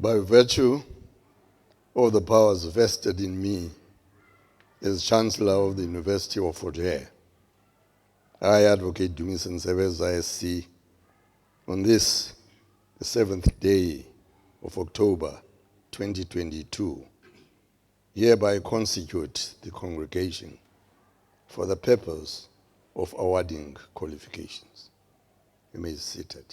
By virtue of the powers vested in me as Chancellor of the University of Fort Hare, I advocate Dumisani Sebeza SC on this, the 7th day of October 2022, hereby constitute the congregation for the purpose of awarding qualifications. You may be seated.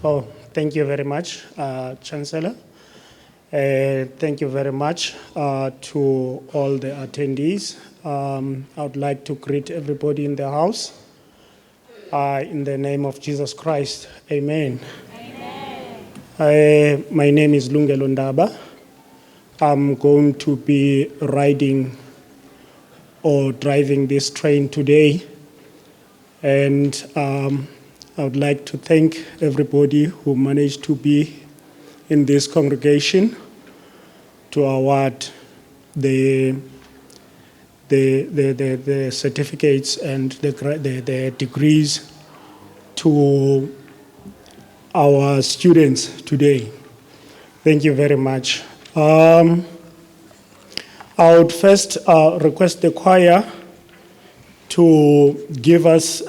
Oh, thank you very much, Chancellor. Thank you very much to all the attendees. I would like to greet everybody in the house. In the name of Jesus Christ, amen. Amen. My name is Lungelo Ndaba. I'm going to be riding or driving this train today. And I would like to thank everybody who managed to be in this congregation to award the certificates and the degrees to our students today. Thank you very much. I would first request the choir to give us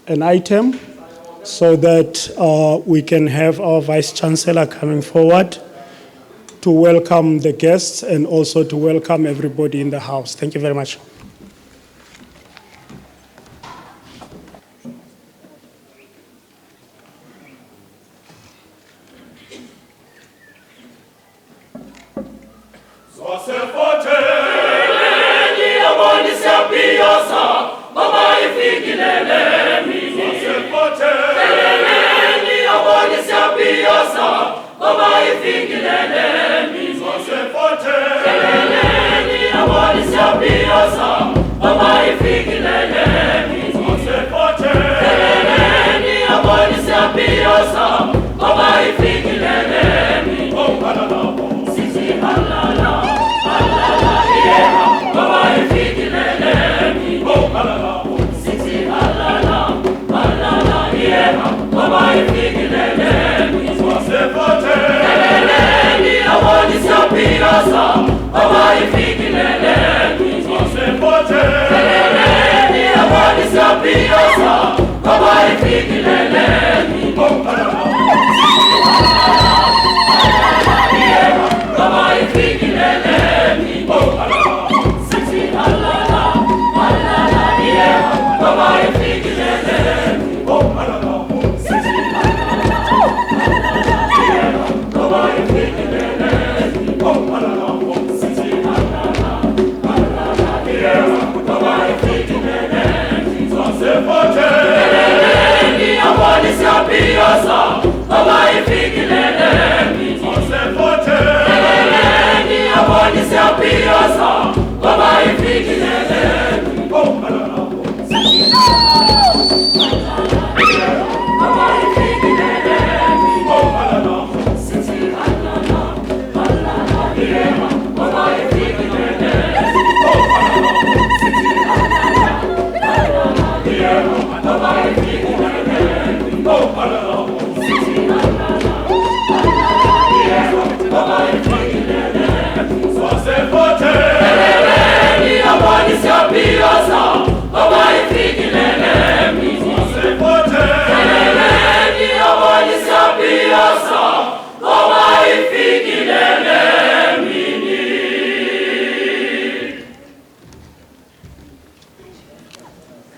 an item so that we can have our Vice Chancellor coming forward to welcome the guests and also to welcome everybody in the house. Thank you very much.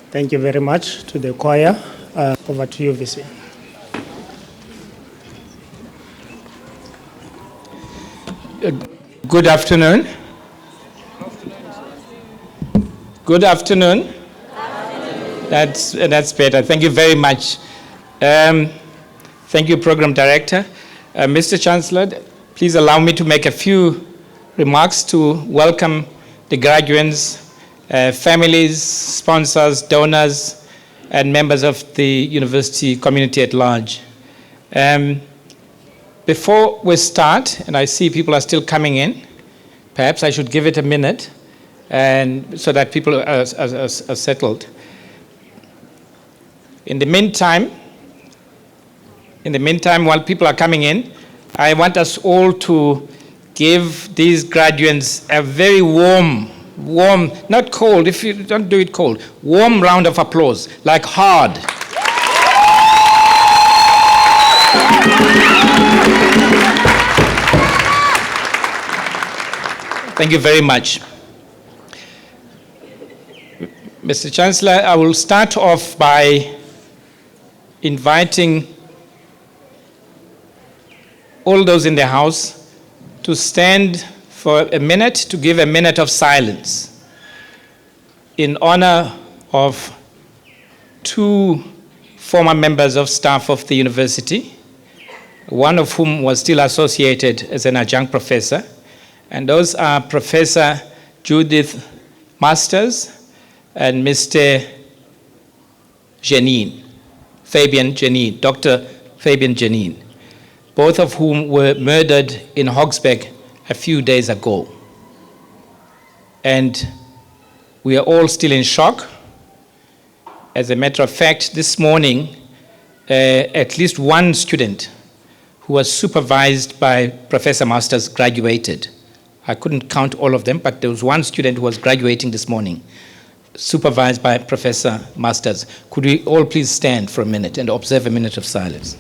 Thank you very much to the choir. Over to you, VC. Good afternoon. Good afternoon. That's better. Thank you very much. Thank you, Program Director. Mr. Chancellor, please allow me to make a few remarks to welcome the graduates, families, sponsors, donors, and members of the university community at large. Before we start, and I see people are still coming in, perhaps I should give it a minute and so that people are settled. In the meantime, while people are coming in, I want us all to give these graduates a very warm, not cold, if you don't do it cold, warm round of applause, like hard. Thank you very much. Mr. Chancellor, I will start off by inviting all those in the house to stand for a minute to give a minute of silence in honor of two former members of staff of the university, one of whom was still associated as an adjunct professor, and those are Professor Judith Masters and Mr. Fabian Janine, Dr. Fabian Janine, both of whom were murdered in Hogsback a few days ago. And we are all still in shock. As a matter of fact, this morning, at least one student who was supervised by Professor Masters graduated. I couldn't count all of them, but there was one student who was graduating this morning, supervised by Professor Masters. Could we all please stand for a minute and observe a minute of silence?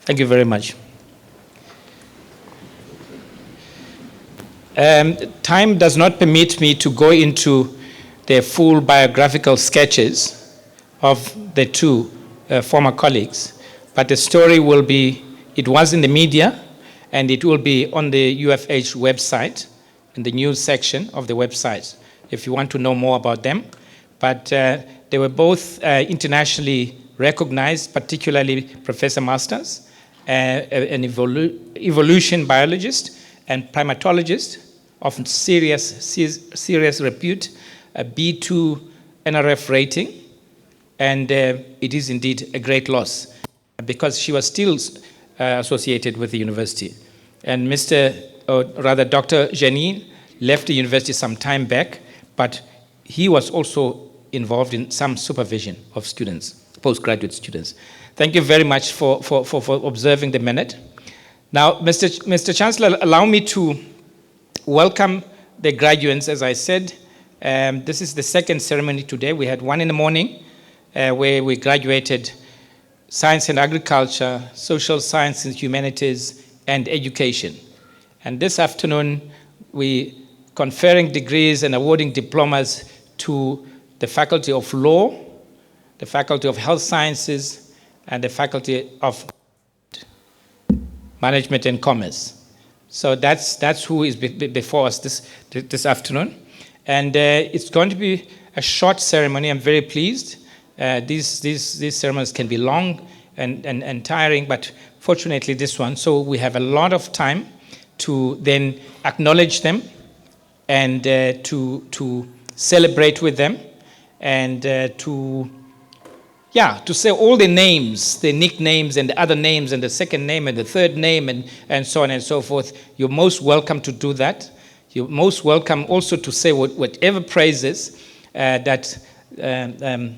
Thank you very much. Time does not permit me to go into the full biographical sketches of the two former colleagues, but the story will be, it was in the media, and it will be on the UFH website, in the news section of the website, if you want to know more about them. But they were both internationally recognized, particularly Professor Masters, an evolution biologist and primatologist of serious repute, a B2 NRF rating, and it is indeed a great loss because she was still associated with the university. And Dr. Janine left the university some time back, but he was also involved in some supervision of students, postgraduate students. Thank you very much for observing the minute. Now, Mr. Chancellor, allow me to welcome the graduates, as I said. This is the second ceremony today. We had one in the morning where we graduated science and agriculture, social science and humanities, and education. And this afternoon, we conferring degrees and awarding diplomas to the Faculty of Law, the Faculty of Health Sciences, and the Faculty of Management and Commerce. So that's who is before us this afternoon. And it's going to be a short ceremony. I'm very pleased. These ceremonies can be long and tiring, but fortunately this one. So we have a lot of time to then acknowledge them and to celebrate with them and to say all the names, the nicknames and the other names and the second name and the third name and so on and so forth. You're most welcome to do that. You're most welcome also to say whatever praises that are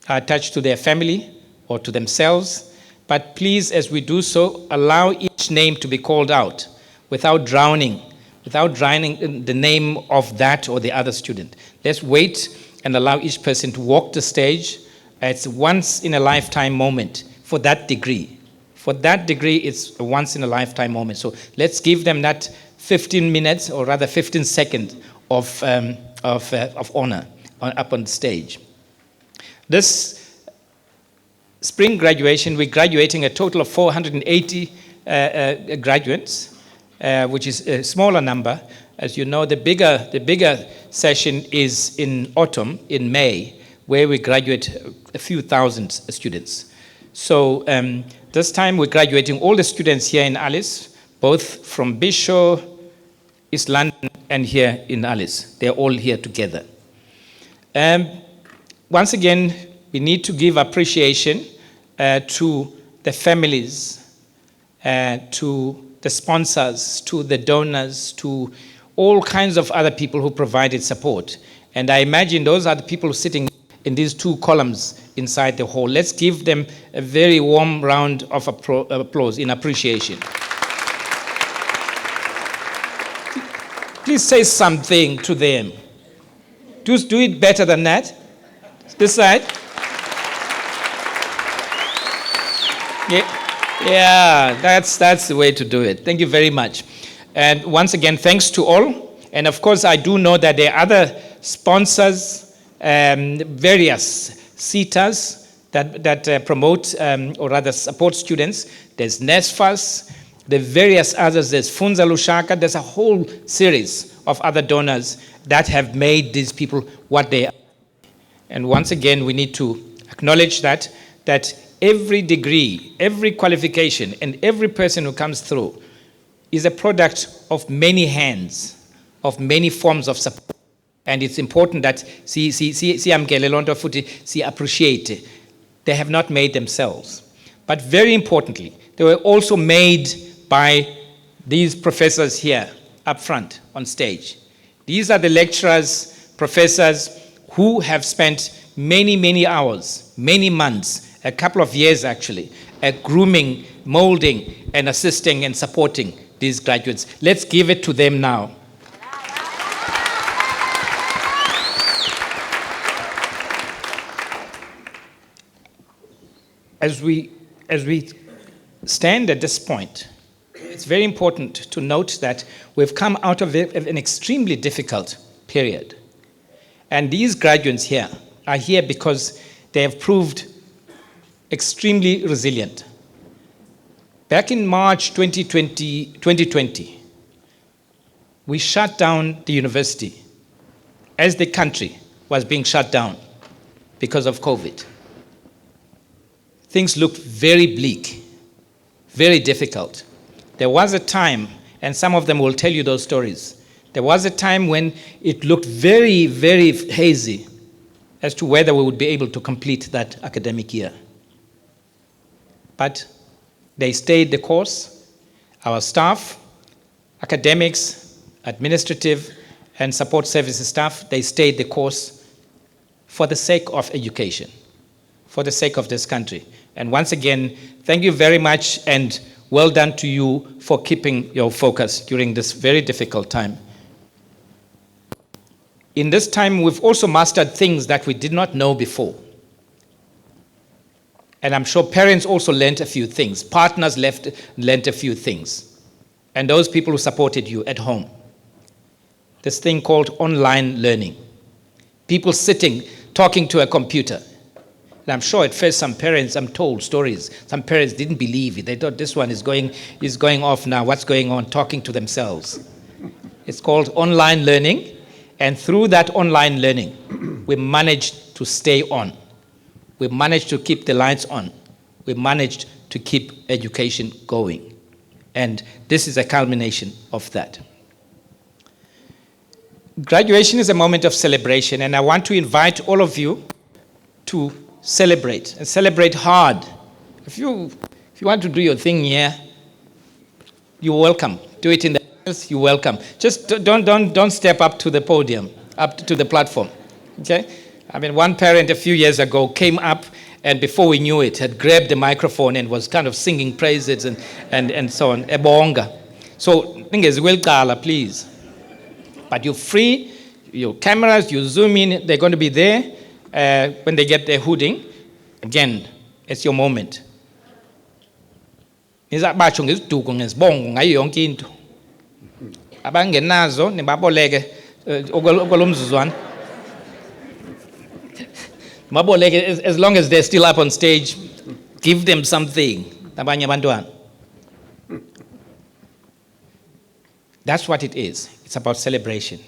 attached to their family or to themselves. But please, as we do so, allow each name to be called out without drowning in the name of that or the other student. Let's wait and allow each person to walk the stage. It's a once-in-a-lifetime moment for that degree. For that degree, it's a once-in-a-lifetime moment. So let's give them that 15 minutes, or rather 15 seconds of honor up on the stage. This spring graduation, we're graduating a total of 480 graduates, which is a smaller number. As you know, the bigger session is in autumn, in May, where we graduate a few thousand students. So this time we're graduating all the students here in Alice, both from Bishop, East London, and here in Alice. They're all here together. Once again, we need to give appreciation to the families, to the sponsors, to the donors, to all kinds of other people who provided support. And I imagine those are the people sitting in these two columns inside the hall. Let's give them a very warm round of applause in appreciation. Please say something to them. Just do it better than that. This side. Yeah, that's the way to do it. Thank you very much. And once again, thanks to all. And of course, I do know that there are other sponsors, various SETAs that promote or rather support students. There's NSFAS, the various others. There's Funza Lushaka. There's a whole series of other donors that have made these people what they are. And once again, we need to acknowledge that every degree, every qualification, and every person who comes through is a product of many hands, of many forms of support. And it's important that see appreciate. They have not made themselves. But very importantly, they were also made by these professors here up front on stage. These are the lecturers, professors who have spent many, many hours, many months, a couple of years actually, at grooming, molding, and assisting and supporting these graduates. Let's give it to them now. As we stand at this point, it's very important to note that we've come out of an extremely difficult period. And these graduates here are here because they have proved extremely resilient. Back in March 2020, we shut down the university as the country was being shut down because of COVID. Things looked very bleak, very difficult. There was a time, and some of them will tell you those stories, there was a time when it looked very, very hazy as to whether we would be able to complete that academic year. But they stayed the course. Our staff, academics, administrative, and support services staff, they stayed the course for the sake of education, for the sake of this country. And once again, thank you very much and well done to you for keeping your focus during this very difficult time. In this time, we've also mastered things that we did not know before. And I'm sure parents also learned a few things. Partners learned a few things. And those people who supported you at home. This thing called online learning. People sitting, talking to a computer. And I'm sure at first some parents, I'm told stories, some parents didn't believe it. They thought this one is going off now. What's going on? Talking to themselves. It's called online learning. And through that online learning, we managed to stay on. We managed to keep the lights on. We managed to keep education going. And this is a culmination of that. Graduation is a moment of celebration, and I want to invite all of you to celebrate, and celebrate hard. If you want to do your thing here, you're welcome. Do it in the house, you're welcome. Just don't step up to the podium, up to the platform. Okay? I mean, one parent a few years ago came up, and before we knew it, had grabbed the microphone and was kind of singing praises and so on. Ebonga. So, thing is, please. But you're free, your cameras, you zoom in, they're going to be there when they get their hooding. Again, it's your moment. Abangenazo nibaboleke okolomzuzwana. Maboleke, as long as they're still up on stage, give them something. That's what it is. It's about celebration.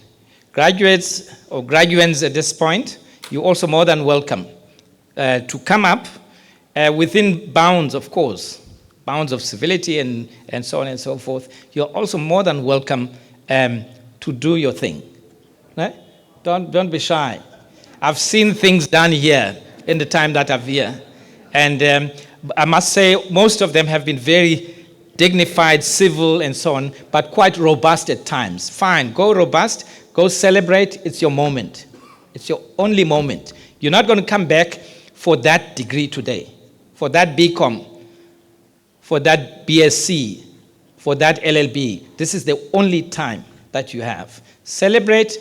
Graduates or graduates at this point, you're also more than welcome to come up within bounds, of course, bounds of civility and so on and so forth. You're also more than welcome to do your thing. Right? Don't be shy. I've seen things done here in the time that I've here. And I must say, most of them have been very dignified, civil, and so on, but quite robust at times. Fine, go robust, go celebrate. It's your moment. It's your only moment. You're not going to come back for that degree today, for that BCom, for that BSc, for that LLB. This is the only time that you have. Celebrate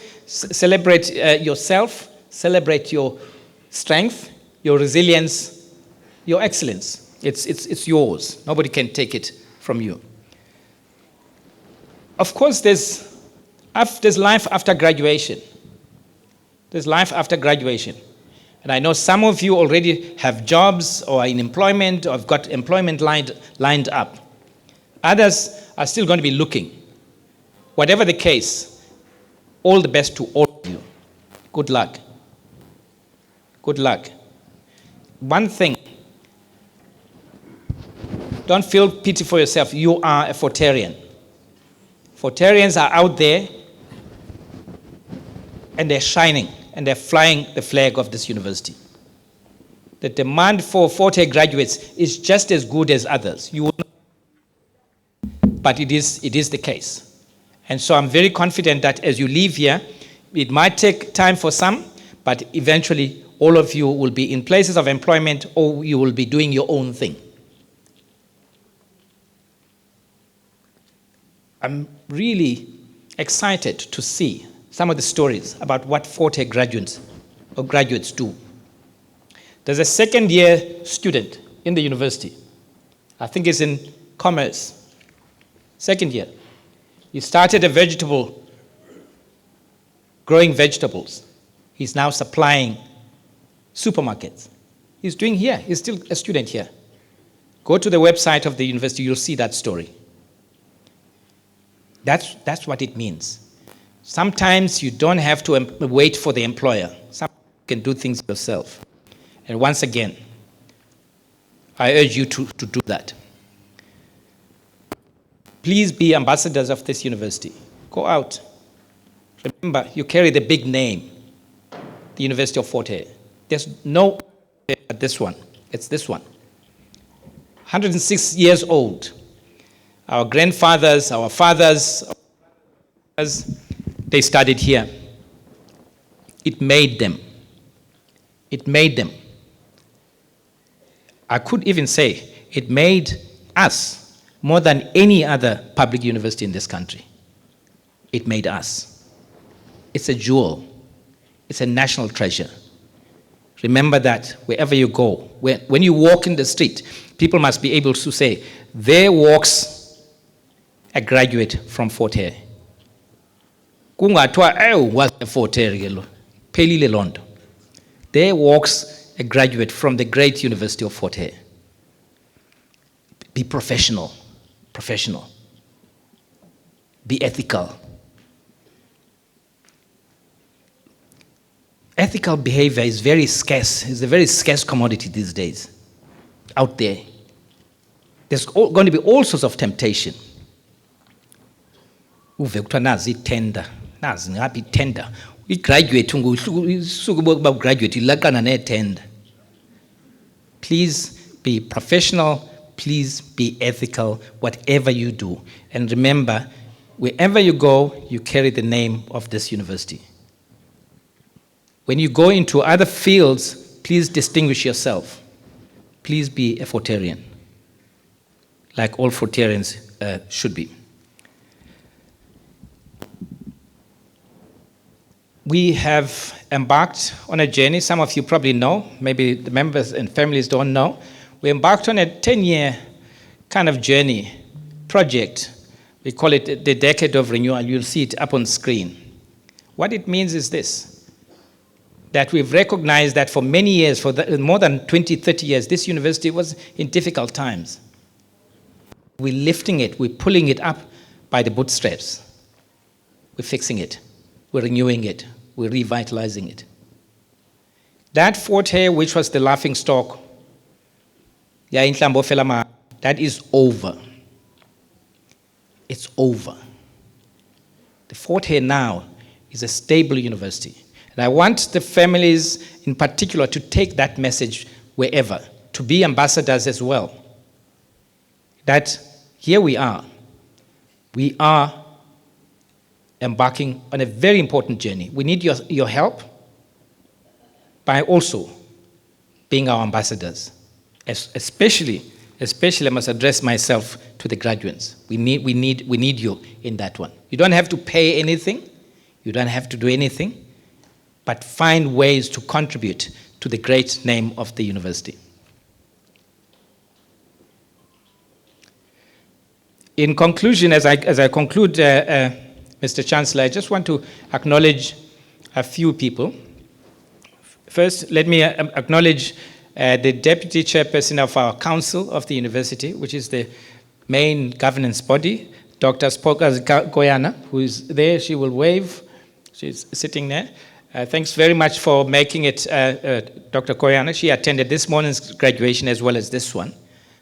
yourself, celebrate your strength, your resilience, your excellence. It's yours. Nobody can take it from you. Of course, there's life after graduation. There's life after graduation. And I know some of you already have jobs or are in employment or have got employment lined up. Others are still going to be looking. Whatever the case, all the best to all of you. Good luck. Good luck. One thing, don't feel pity for yourself. You are a Fortarian. Fortarians are out there and they're shining and they're flying the flag of this university. The demand for Forte graduates is just as good as others. You will not, but it is the case. And so I'm very confident that as you leave here, it might take time for some, but eventually all of you will be in places of employment or you will be doing your own thing. I'm really excited to see some of the stories about what Forte graduates do. There's a second-year student in the university. I think he's in commerce. Second year. He started growing vegetables. He's now supplying supermarkets. He's doing here. He's still a student here. Go to the website of the university. You'll see that story. That's what it means. Sometimes you don't have to wait for the employer. Sometimes you can do things yourself. And once again, I urge you to do that. Please be ambassadors of this university. Go out. Remember, you carry the big name, the University of Fort Hare. There's no but this one. It's this one. 106 years old. Our grandfathers, our fathers, they studied here. It made them. It made them. I could even say it made us more than any other public university in this country. It made us. It's a jewel. It's a national treasure. Remember that wherever you go. When you walk in the street, people must be able to say, there walks a graduate from Fort Hare. Was a Fort Hare. Pelile Londo. There walks a graduate from the great University of Fort Hare. Be professional. Professional. Be ethical. Ethical behavior is very scarce. It's a very scarce commodity these days. Out there. There's going to be all sorts of temptation. Uve kuthiwa nazi tender. Nazi ngapi tender. I-graduate usuku graduate ilaqana ne-tender. Please be professional. Please be ethical, whatever you do. And remember, wherever you go, you carry the name of this university. When you go into other fields, please distinguish yourself. Please be a Fortarian, like all Fortarians should be. We have embarked on a journey. Some of you probably know, maybe the members and families don't know. We embarked on a 10-year kind of journey, project. We call it the Decade of Renewal. You'll see it up on screen. What it means is this, that we've recognized that for many years, for more than 20, 30 years, this university was in difficult times. We're lifting it, we're pulling it up by the bootstraps. We're fixing it, we're renewing it, we're revitalizing it. That Fort Hare, which was the laughing stock, that is over. It's over. The Fort Hare now is a stable university. And I want the families in particular to take that message wherever, to be ambassadors as well. That here we are. We are embarking on a very important journey. We need your help by also being our ambassadors, especially especially I must address myself to the graduates. We need you in that one. You don't have to pay anything. You don't have to do anything, but find ways to contribute to the great name of the university. In conclusion, as I conclude, Mr. Chancellor, I just want to acknowledge a few people. First, let me acknowledge the Deputy Chairperson of our Council of the University, which is the main governance body, Dr. Spokas Koyana, who is there. She will wave. She's sitting there. Thanks very much for making it, Dr. Koyana. She attended this morning's graduation as well as this one.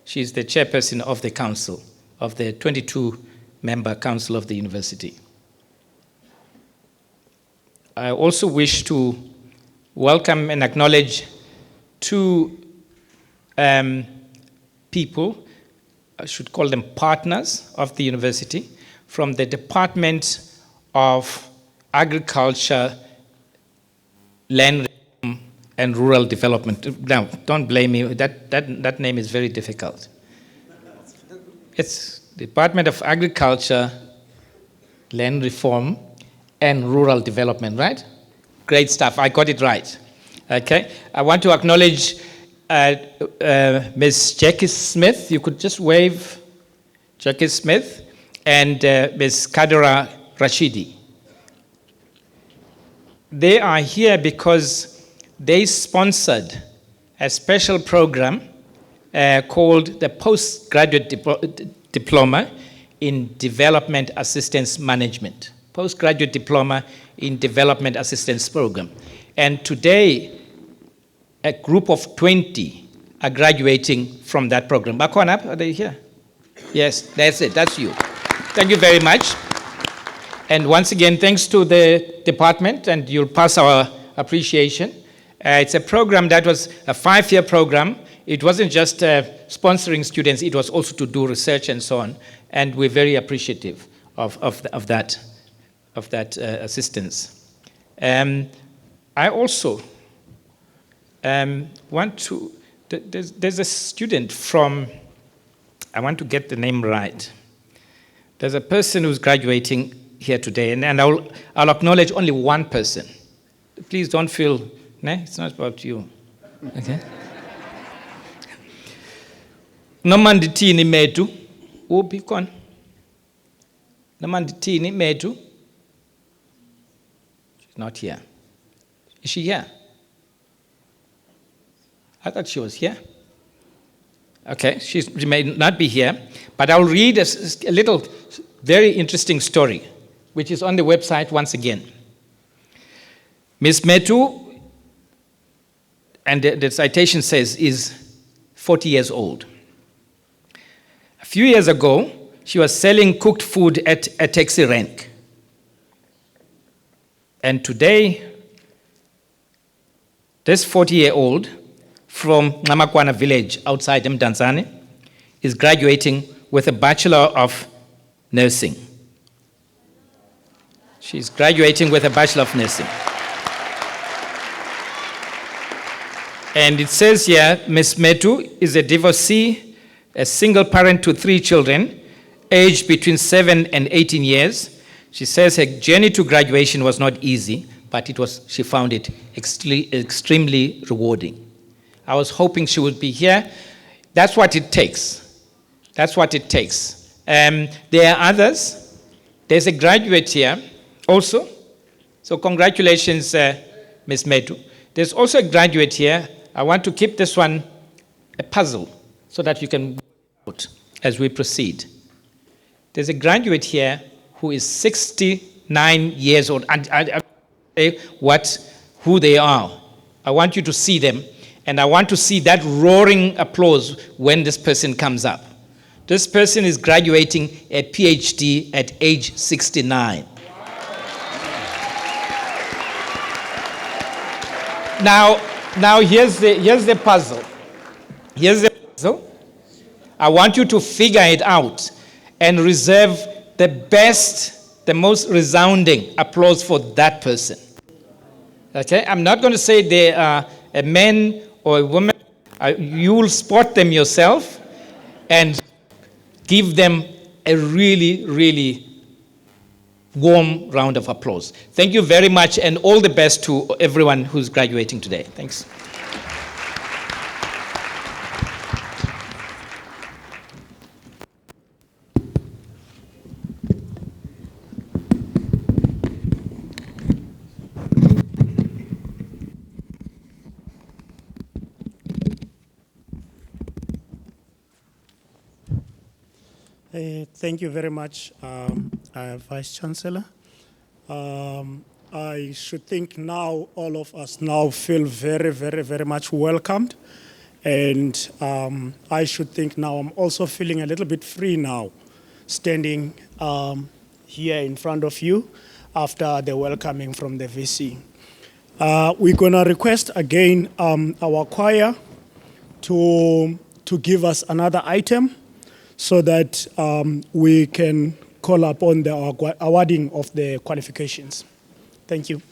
She's the chairperson of the council, of the 22-member council of the university. I also wish to welcome and acknowledge two people, I should call them partners of the university, from the Department of Agriculture, Land and Rural Development. Now, don't blame me, that name is very difficult. It's Department of Agriculture, Land Reform and Rural Development, right? Great stuff, I got it right. Okay, I want to acknowledge Ms. Jackie Smith. You could just wave, Jackie Smith, and Ms. Kadira Rashidi. They are here because they sponsored a special program called the Postgraduate Diploma in Development Assistance Management. Postgraduate Diploma in Development Assistance Program. And today, a group of 20 are graduating from that program. Bakonap, are they here? Yes, that's it, that's you. Thank you very much. And once again, thanks to the department, and you'll pass our appreciation. It's a program that was a 5-year program. It wasn't just sponsoring students, it was also to do research and so on. And we're very appreciative of that assistance. I also want to, there's a student from, I want to get the name right. There's a person who's graduating here today, and I'll acknowledge only one person. Please don't feel, it's not about you. Okay? Nomanditini metu, ubikon. Nomanditini metu. She's not here. Is she here? I thought she was here. Okay, she may not be here, but I'll read a little very interesting story, which is on the website once again. Ms. Metu, and the citation says, is 40 years old. A few years ago, she was selling cooked food at a taxi rank. And today, this 40-year-old from Namakwana village outside Mdantsane is graduating with a Bachelor of Nursing. She's graduating with a Bachelor of Nursing. And it says here, Ms. Metu is a divorcee, a single parent to 3 children, aged between 7 and 18 years. She says her journey to graduation was not easy, but she found it extremely rewarding. I was hoping she would be here. That's what it takes. That's what it takes. There are others. There's a graduate here also. So congratulations, Ms. Metu. There's also a graduate here. I want to keep this one a puzzle so that you can vote as we proceed. There's a graduate here who is 69 years old. And I say who they are. I want you to see them. And I want to see that roaring applause when this person comes up. This person is graduating a PhD at age 69. Now here's the puzzle. Here's the puzzle. I want you to figure it out and reserve the best, the most resounding applause for that person. Okay? I'm not going to say they are a man or a woman. You will spot them yourself. and give them a really, really warm round of applause. Thank you very much, and all the best to everyone who's graduating today. Thanks. Thank you very much, Vice Chancellor. I should think now all of us now feel very, very, very much welcomed. And I should think now I'm also feeling a little bit free now, standing here in front of you after the welcoming from the VC. We're gonna request again our choir to give us another item so that we can call upon the awarding of the qualifications. Thank you.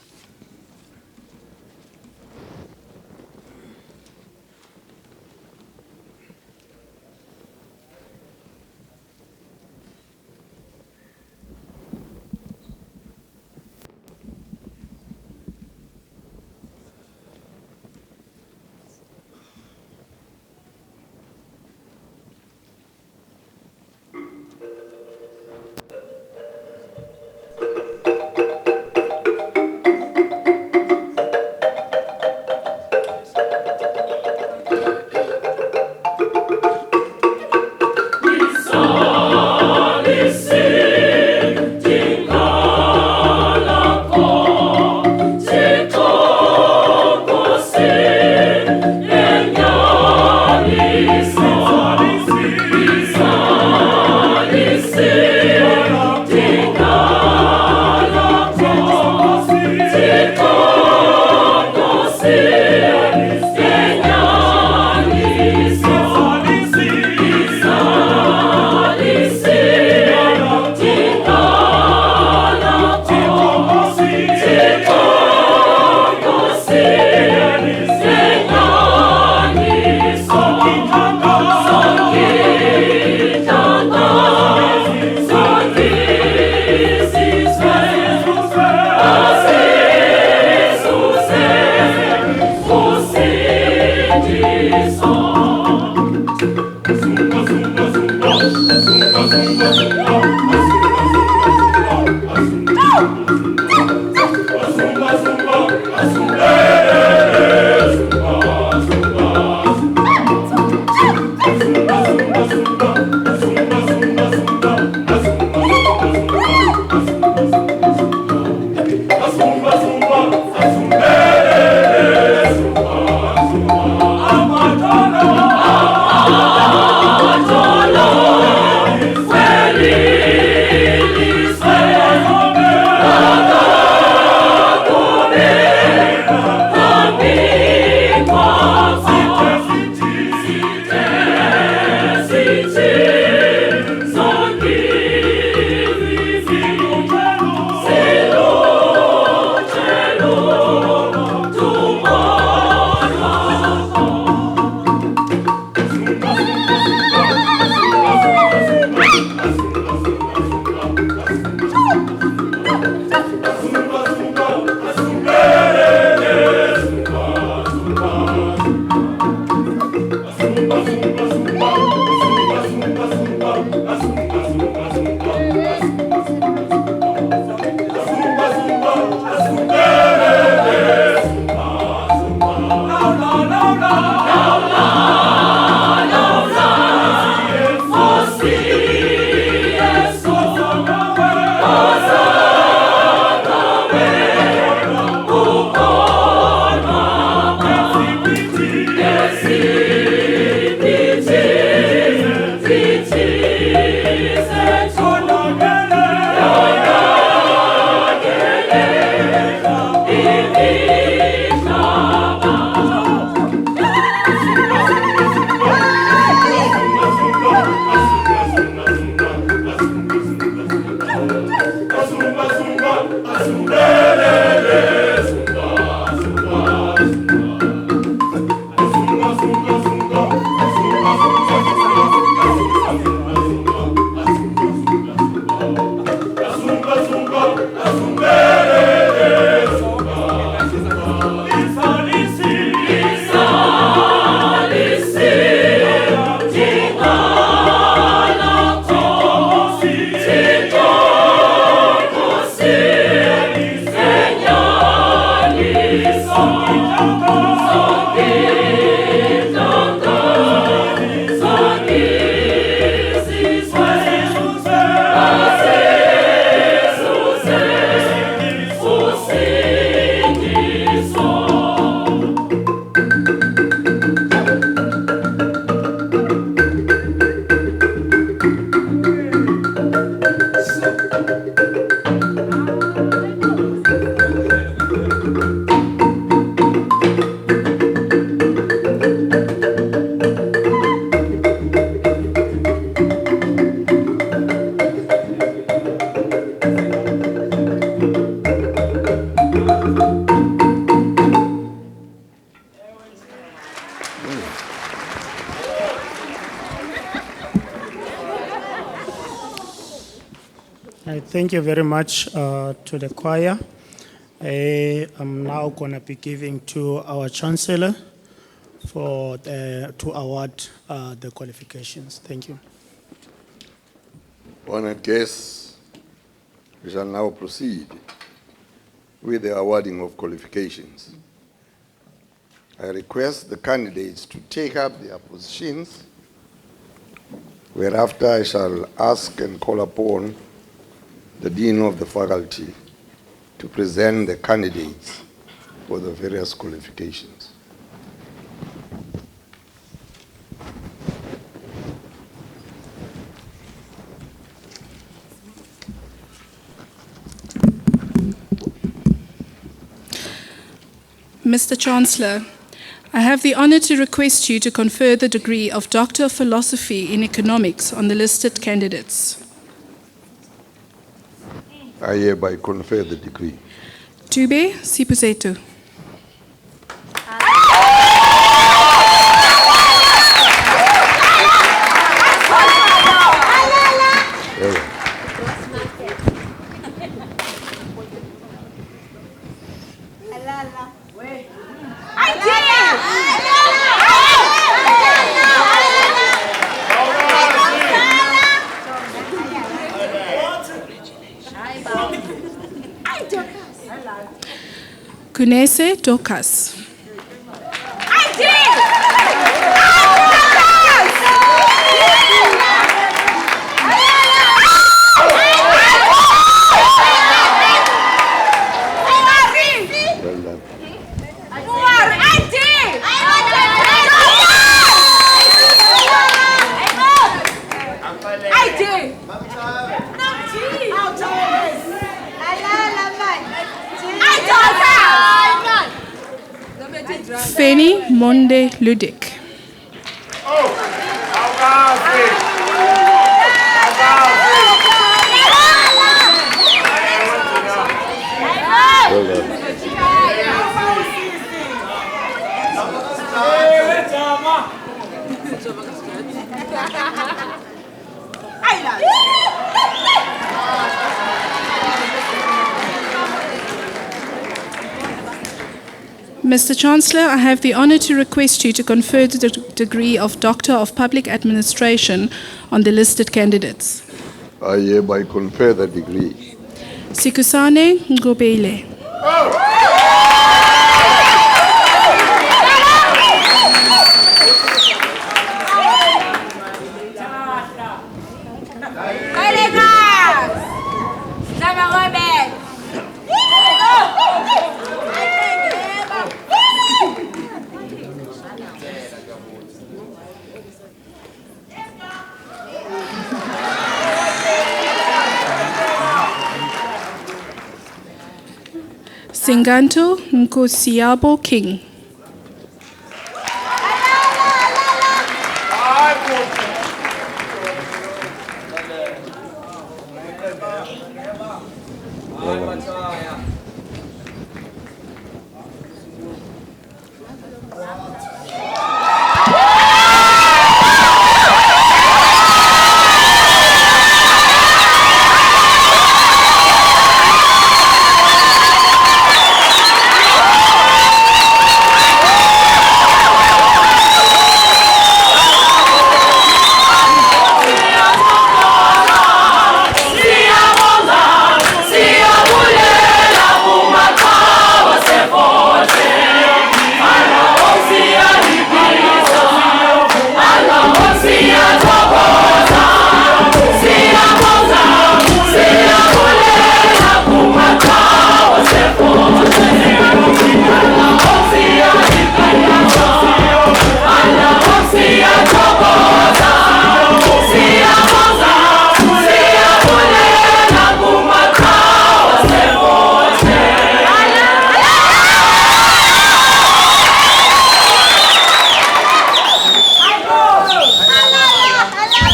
Amatolo, Thank you very much to the choir. I'm now going to be giving to our Chancellor to award the qualifications. Thank you. Honored guests, we shall now proceed with the awarding of qualifications. I request the candidates to take up their positions, whereafter I shall ask and call upon the Dean of the Faculty to present the candidates for the various qualifications. Mr. Chancellor, I have the honor to request you to confer the degree of Doctor of Philosophy in Economics on the listed candidates. I hereby confer the degree. Tube Sipusetu. Kunese Tokas. Feni Monde Ludik. Mr. Chancellor, I have the honor to request you to confer the degree of Doctor of Public Administration on the listed candidates. I hereby confer the degree. Sikusane Ngobele. Singanto Nkosiabo King.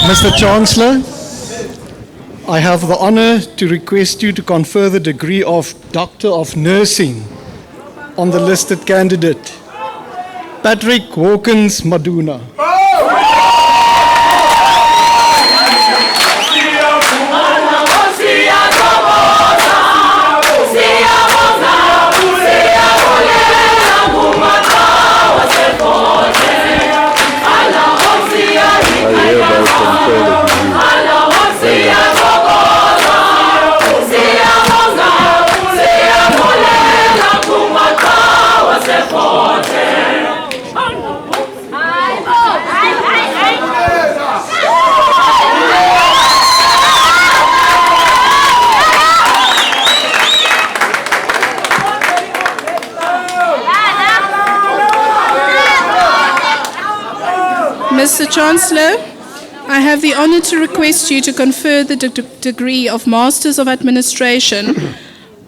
Mr. Chancellor, I have the honor to request you to confer the degree of Doctor of Nursing on the listed candidate, Patrick Hawkins Maduna. Mr. Chancellor, I have the honor to request you to confer the degree of Masters of Administration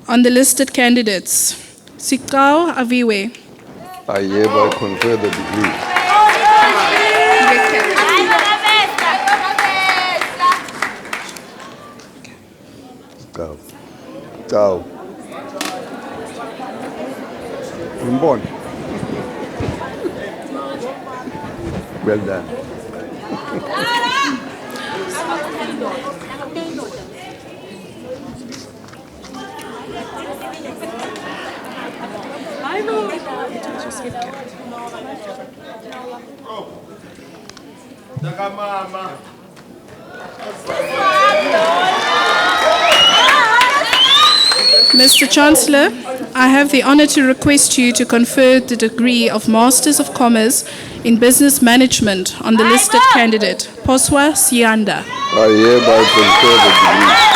on the listed candidates. Sikau Aviwe. I hereby confer the degree. Ciao. Ciao. Umbone. Well done. Mr. Chancellor, I have the honor to request you to confer the degree of Masters of Commerce in Business Management on the listed candidate, Poswa Sianda. I hereby confer the degree.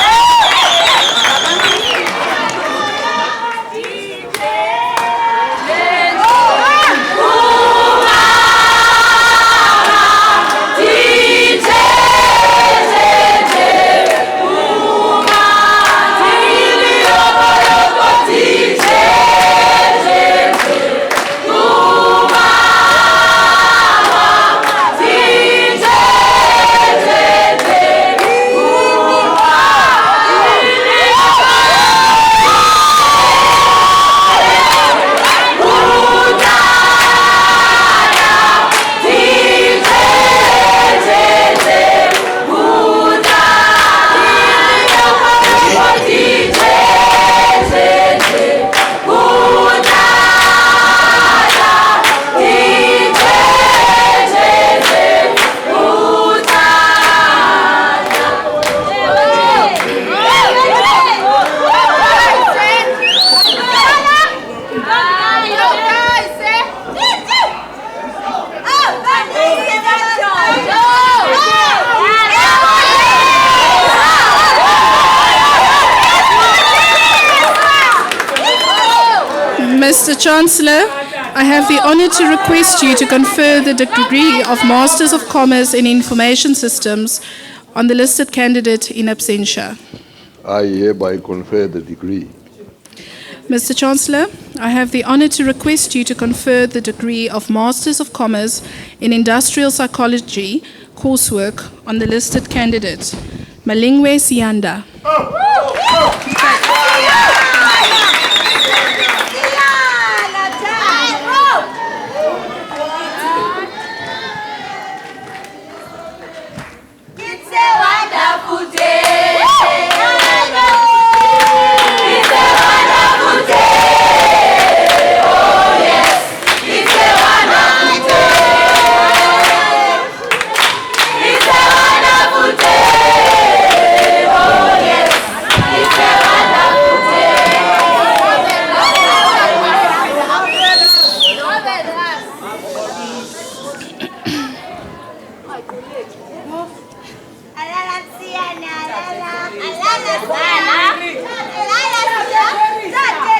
Mr. Chancellor, I have the honor to request you to confer the degree of Masters of Commerce in Information Systems on the listed candidate in absentia. I hereby confer the degree. Mr. Chancellor, I have the honor to request you to confer the degree of Masters of Commerce in Industrial Psychology coursework on the listed candidate, Malingwe Sianda.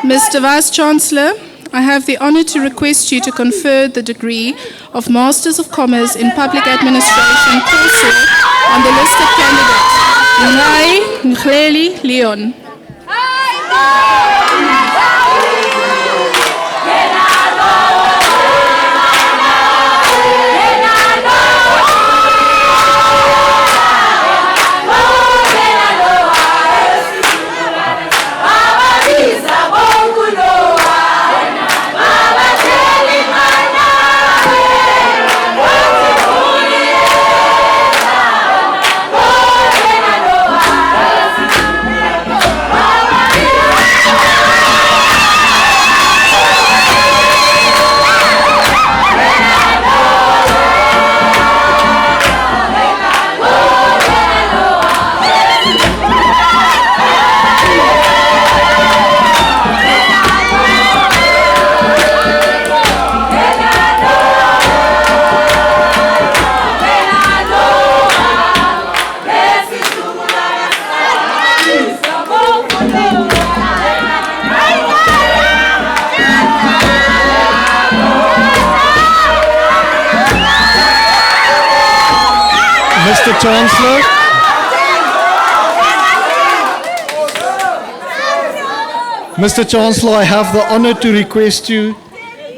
Mr. Vice-Chancellor, I have the honor to request you to confer the degree of Masters of Commerce in Public Administration coursework on the listed candidate, Ngai Nhleli Leon. Mr. Chancellor, Mr. Chancellor, I have the honor to request you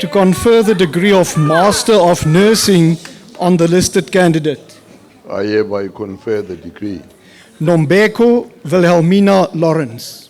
to confer the degree of Master of Nursing on the listed candidate. I hereby confer the degree. Nombeko Wilhelmina Lawrence.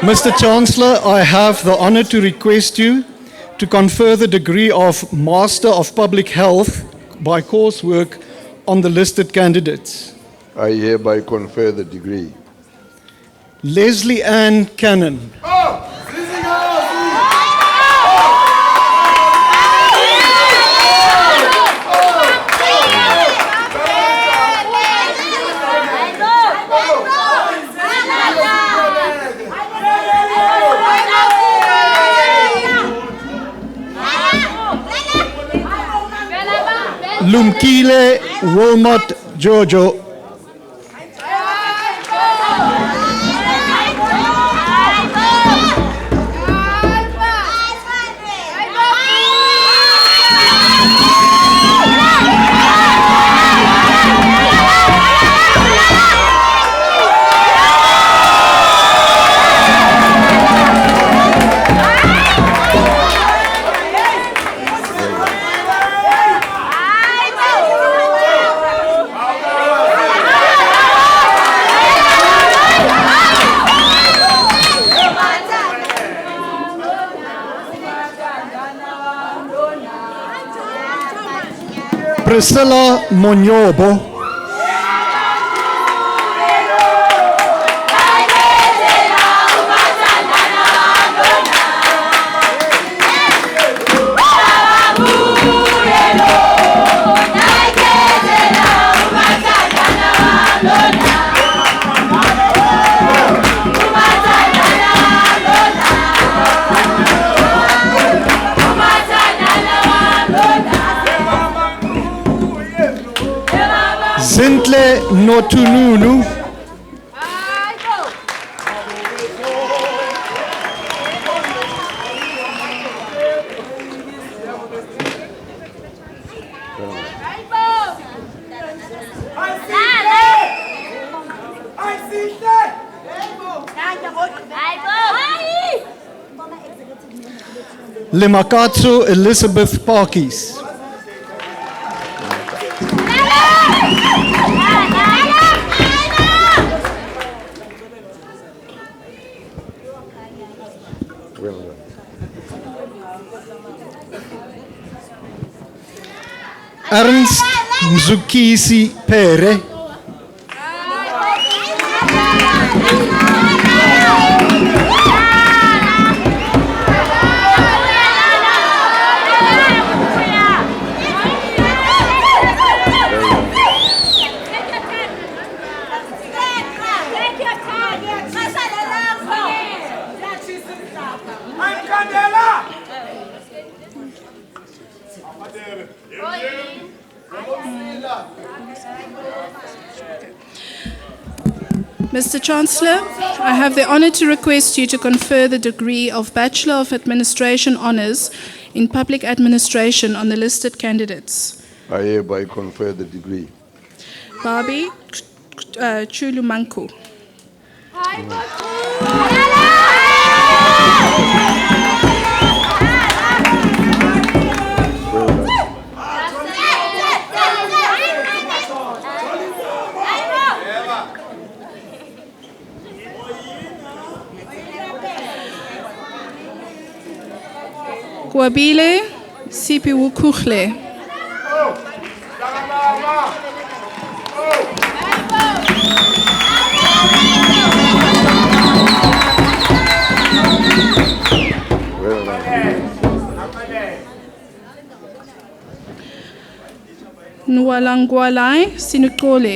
Mr. Chancellor, I have the honor to request you to confer the degree of Master of Public Health by coursework on the listed candidates. I hereby confer the degree. Leslie Ann Cannon. Lumkile Wilmot Jojo. Priscilla Monyobo. Zintle Notununu. Lemakatsu Elizabeth Parkies. Ernst Mzukisi Pere. Mr. Chancellor, I have the honor to request you to confer the degree of Bachelor of Administration Honours in Public Administration on the listed candidates. I hereby confer the degree. Barbie Chulumanku. Kwabile Sipiwukukhle. Nwalangwalai Sinukole.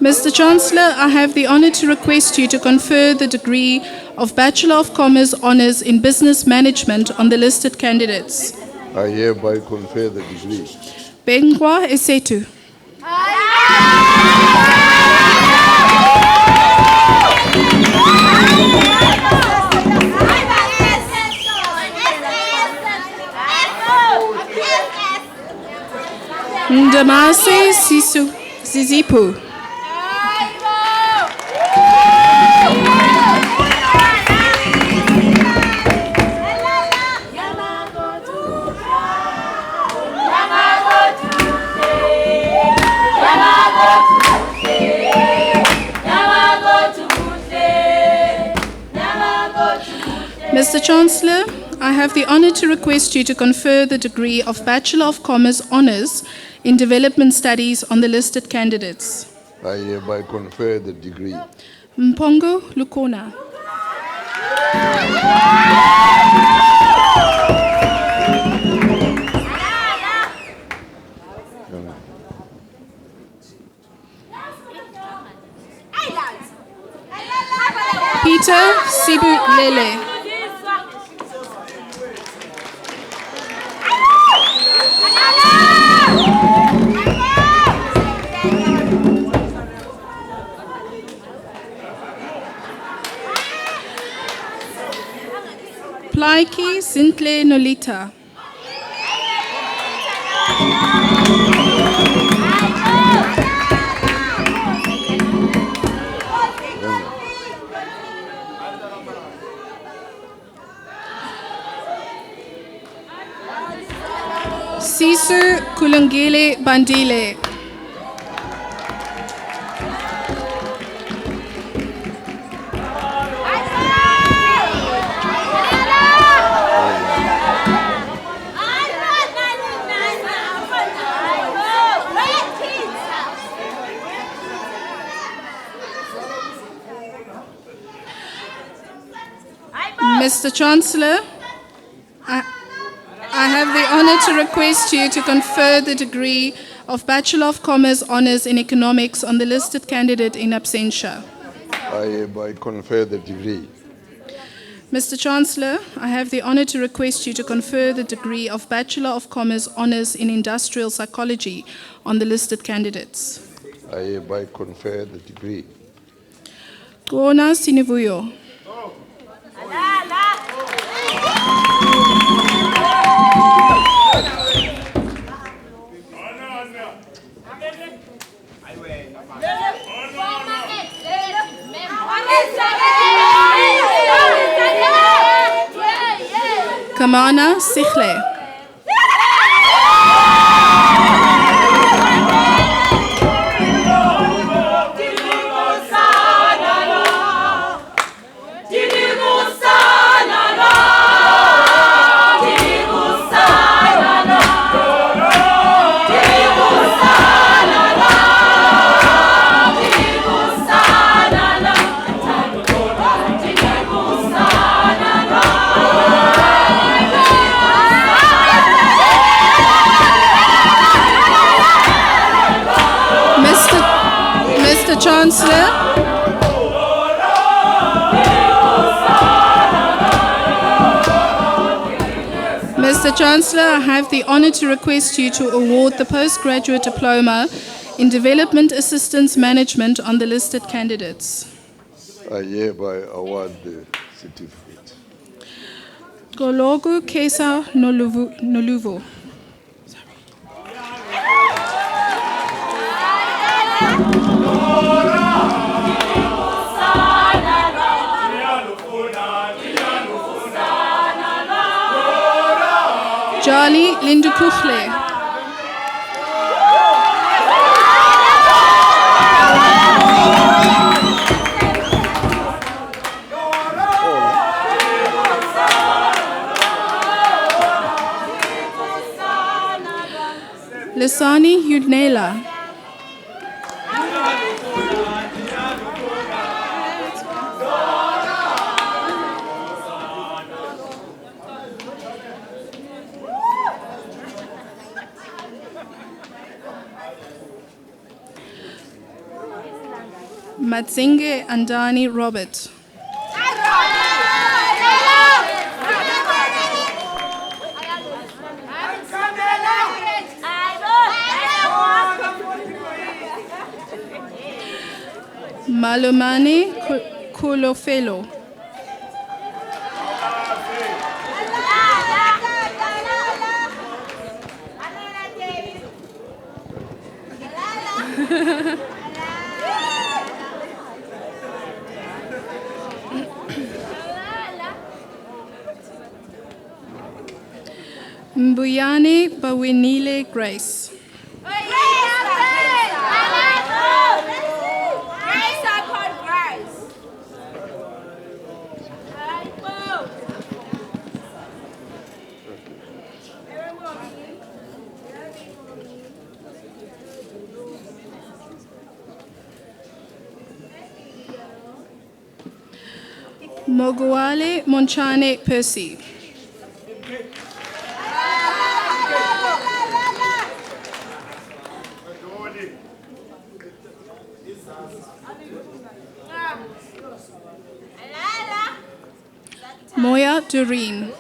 Mr. Chancellor, I have the honor to request you to confer the degree of Bachelor of Commerce Honours in Business Management on the listed candidates. I hereby confer the degree. Bengwa Esetu. Ndamase Zizipu. Mr. Chancellor, I have the honor to request you to confer the degree of Bachelor of Commerce Honours in Development Studies on the listed candidates. I hereby confer the degree. Mpongo Lukona. Peter Sibulele. Plaiki Sintle Nolita. Sisu Kulungile Bandile. Mr. Chancellor, I have the honor to request you to confer the degree of Bachelor of Commerce Honours in Economics on the listed candidate in absentia. I hereby confer the degree. Mr. Chancellor, I have the honor to request you to confer the degree of Bachelor of Commerce Honours in Industrial Psychology on the listed candidates. I hereby confer the degree. Kona Sinivuyo. Kamana Sikhle. Mr. Chancellor, I have the honor to request you to award the postgraduate diploma in Development Assistance Management on the listed candidates. I hereby award the certificate. Gologu Kesa Noluvo. Jali Lindukuchle. Lisani Yudnela. Matzinge Andani Robert. Malumani Kulofelo. Mbuyane Bawinile Grace. Moguale Monchane Percy. Moya Doreen.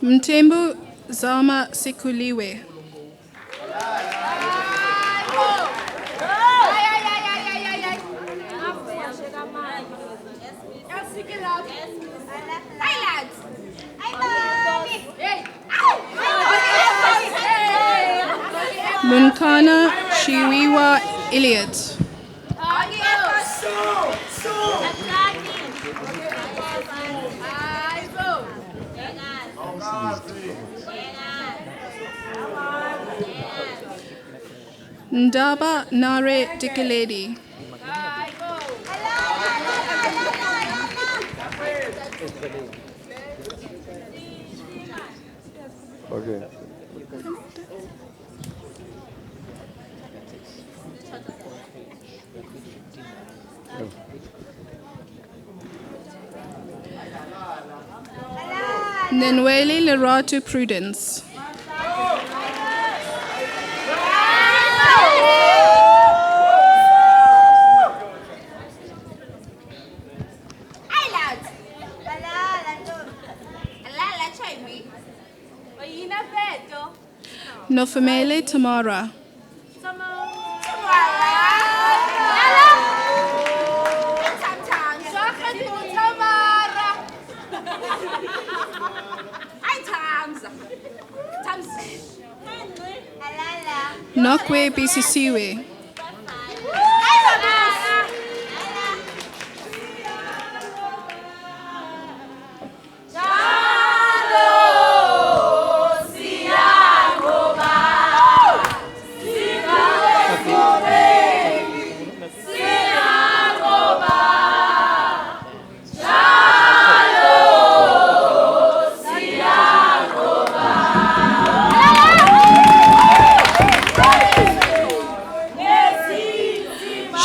Mtembu Zama Sikuliwe. Munkana Chiwiwa Elliott. Ndaba Nare Dikeledi. Okay. Nenwele Leratu Prudence. Nofemele Tamara. Nokwe Bisisiwe.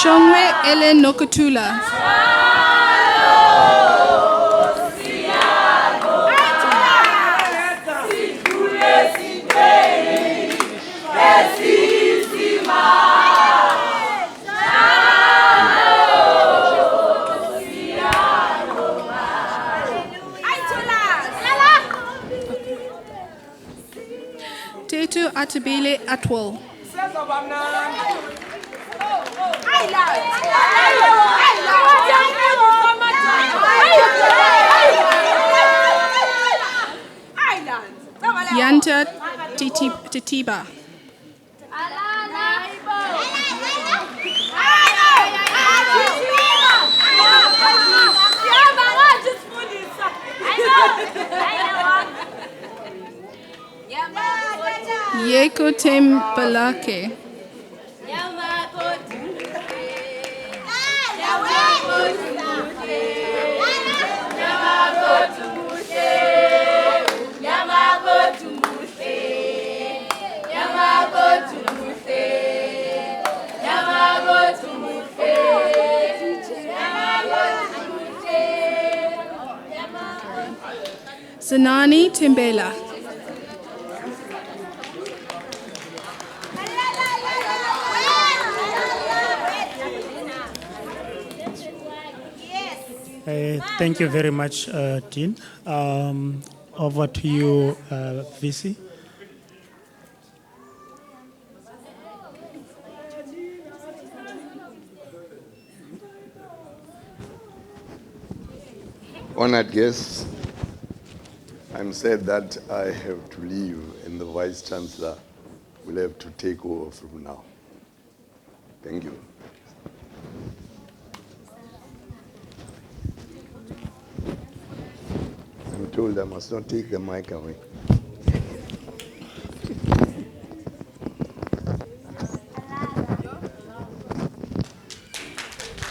Shongwe Ellen Nokutula. Atibile Atwell. Yanta Titiba. Yeko Tembelake. Zanani Timbela. Thank you very much, Dean. Over to you, VC. Honored guests, I'm sad that I have to leave and the Vice Chancellor will have to take over from now. Thank you. I'm told I must not take the mic away.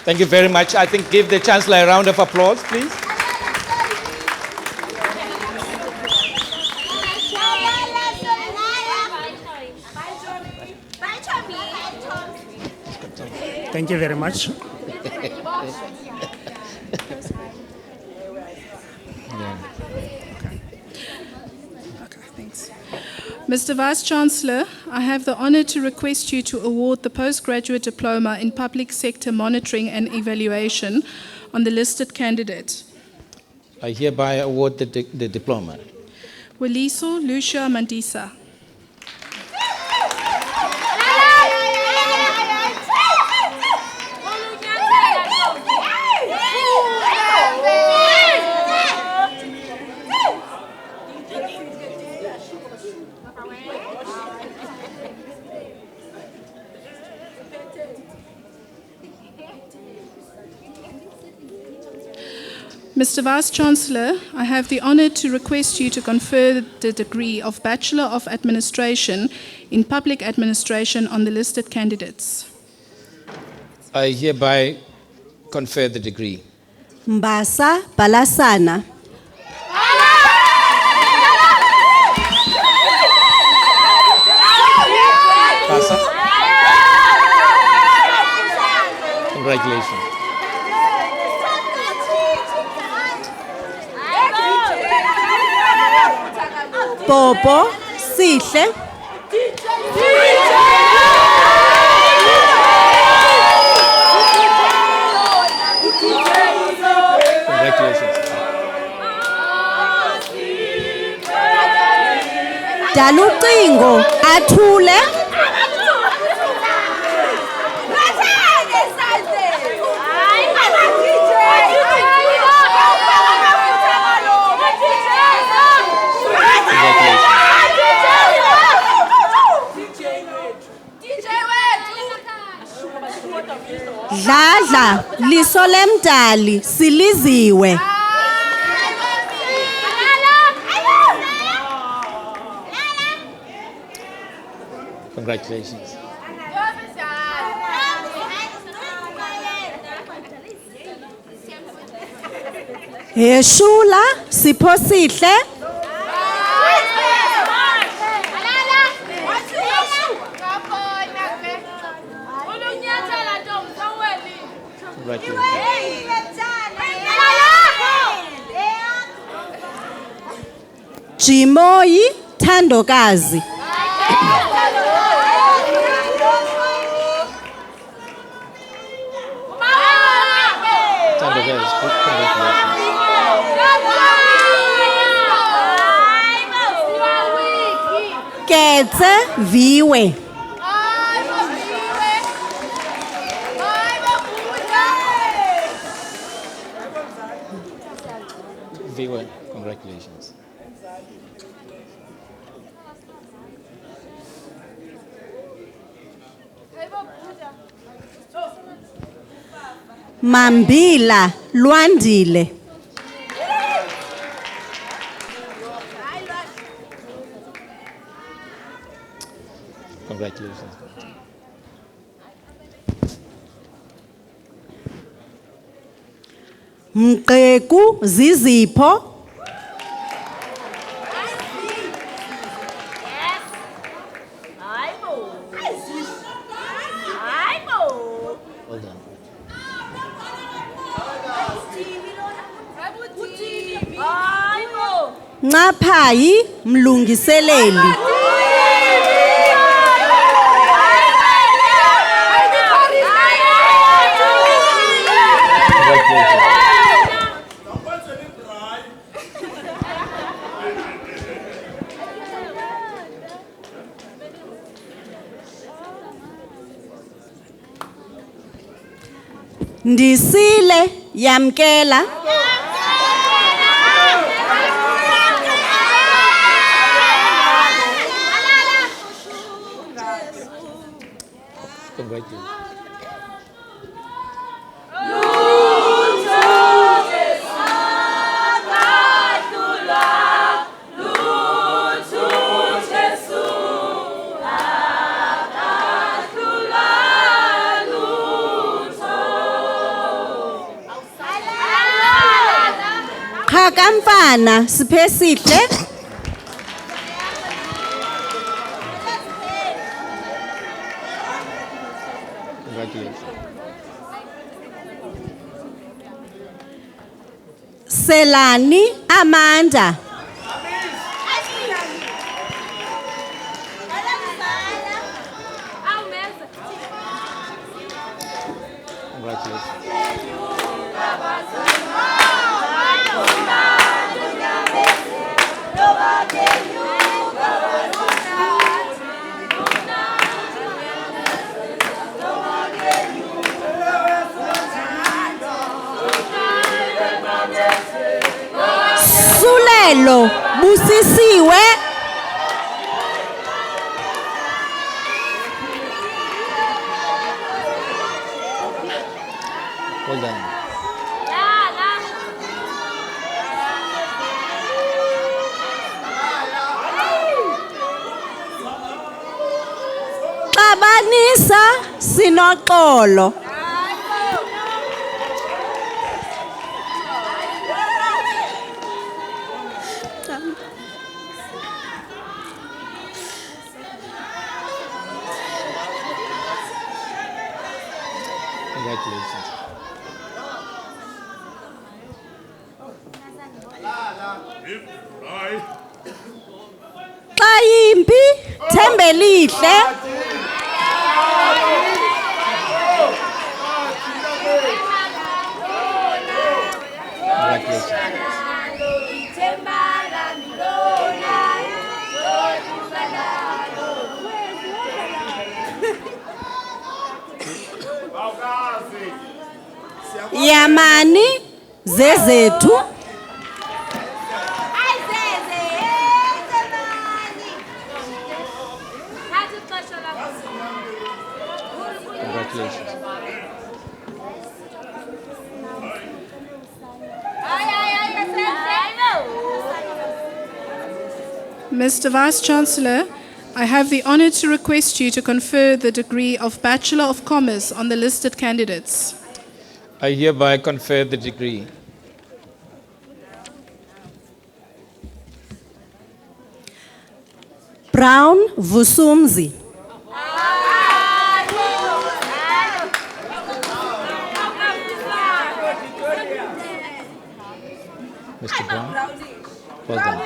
Thank you very much. I think give the Chancellor a round of applause, please. Thank you very much. Mr. Vice-Chancellor, I have the honor to request you to award the postgraduate diploma in public sector monitoring and evaluation on the listed candidate. I hereby award the diploma. Waliso Lucia Mandisa. Mr. Vice-Chancellor, I have the honor to request you to confer the degree of Bachelor of Administration in Public Administration on the listed candidates. I hereby confer the degree. Mbasa Balasana. Pasa. Congratulations. Popo Sihle. Congratulations. Dalucingo Athule. Dladla Lisolemdali Siliziwe. Congratulations. Yeshula Siphosihle. Jimoyi Thandokazi. Metse Viwe. Viewer, congratulations. Mambila Lwandile. Congratulations. Mqeku Zizipho. Well done. Nqaphayi Mlungiseleli. Ndisile Yamkela. Congratulations. Qakamfana Siphesihle. Congratulations. Selani Amanda. Congratulations. Sulelo Busisiwe. Well done. Xabanisa Sinoxolo. Congratulations. Xayimpi Thembelihle. Congratulations. Yamani Zezethu. Congratulations. Mr. Vice-Chancellor, I have the honor to request you to confer the degree of Bachelor of Commerce on the listed candidates. I hereby confer the degree. Brown Vusumzi. Mr. Brown. Well done.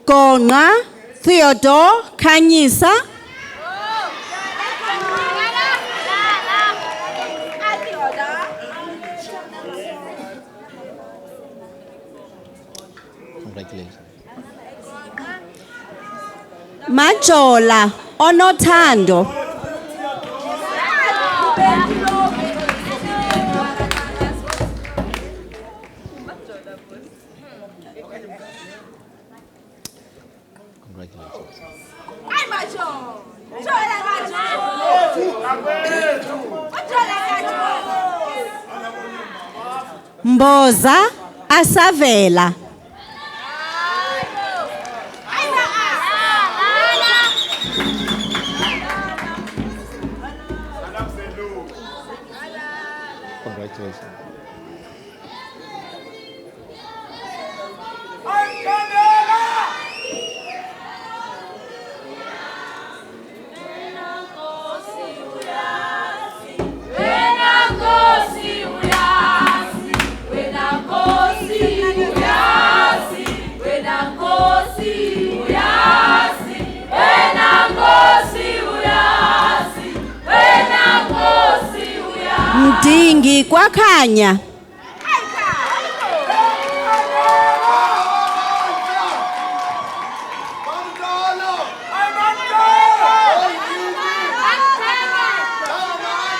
Gonga Theodore Kanyisa. Congratulations. Majola Onothando. Mboza Asavela. Congratulations. Mdingi kwakhanya.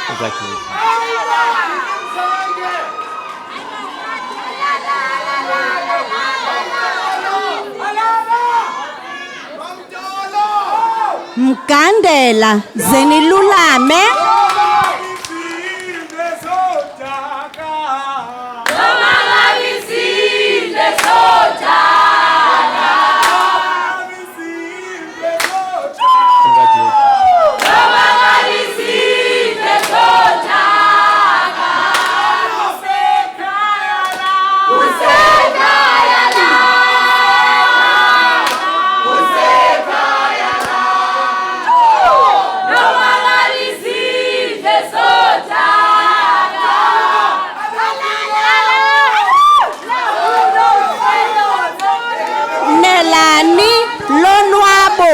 Congratulations. Mgandela Zenilulame. Nelani Lonwabo.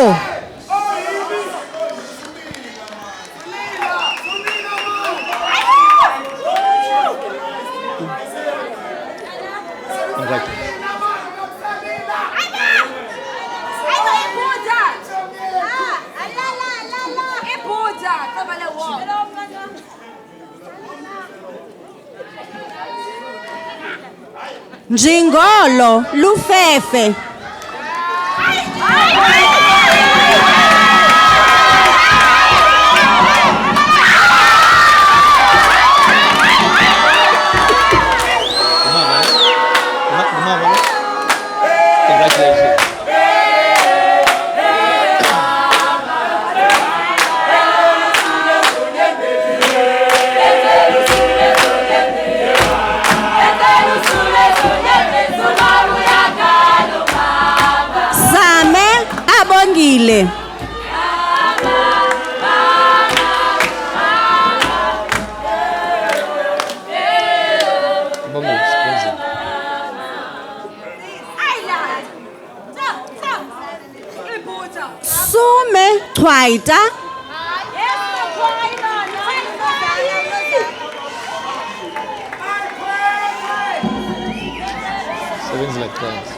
Njingolo Lufefe. Congratulations. Same Abongile. Sume Twaita. Sevens like that.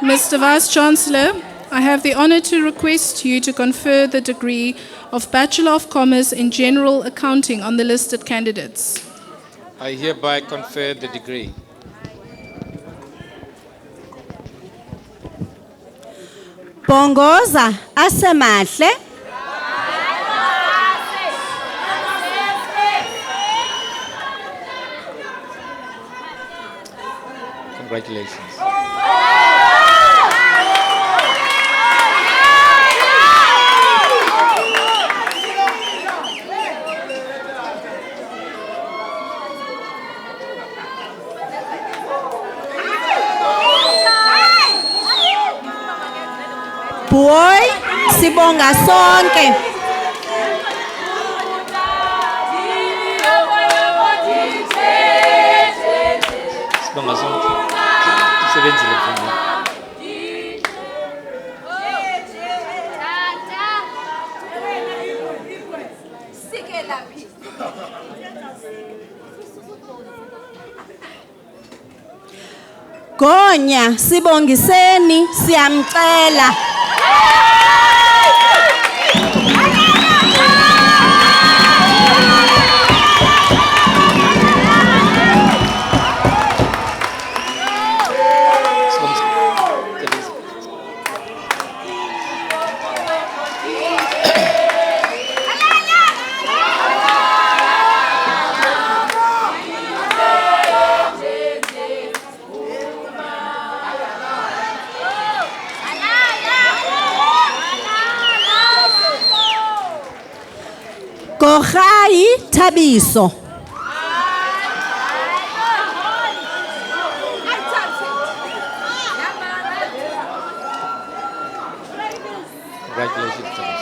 Mr. Vice-Chancellor, I have the honor to request you to confer the degree of Bachelor of Commerce in General Accounting on the listed candidates. I hereby confer the degree. Bongoza Asemahle. Congratulations. Boy Sibonga sonke. Sibonga sonke. Sisebenzile mfundini. Gonya sibongiseni siyamcela. Kogai Tabiso. Congratulations, Thomas.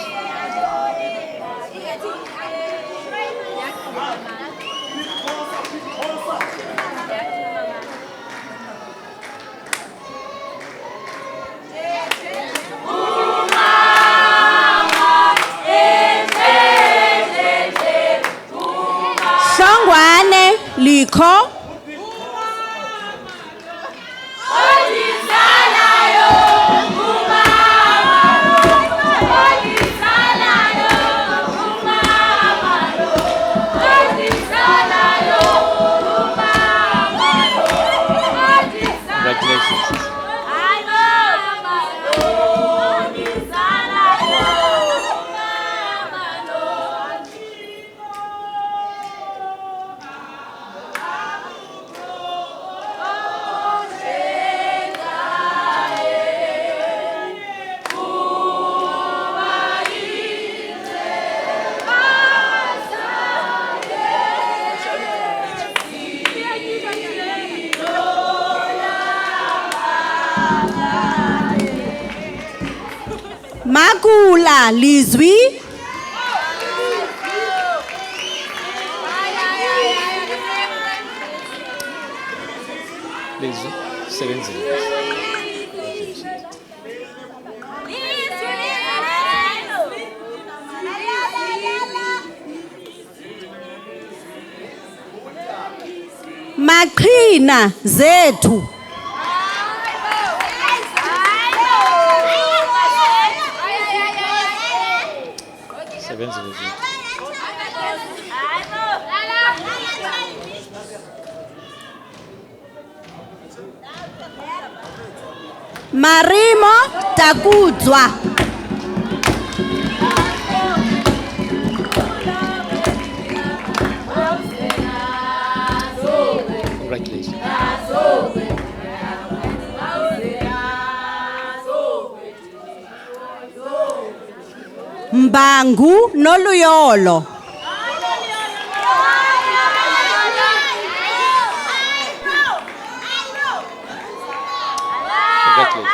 Shongwane Liko. Congratulations. Magula Lizwi. Please, 7-0. Maqhina zethu. Marimo Takudzwa. Congratulations. Mbangu Noluyolo. Congratulations.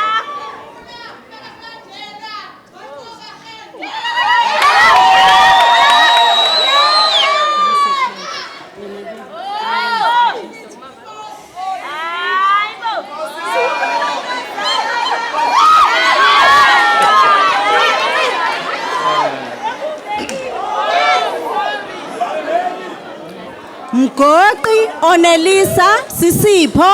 Mgoqi Onelisa Sisipho.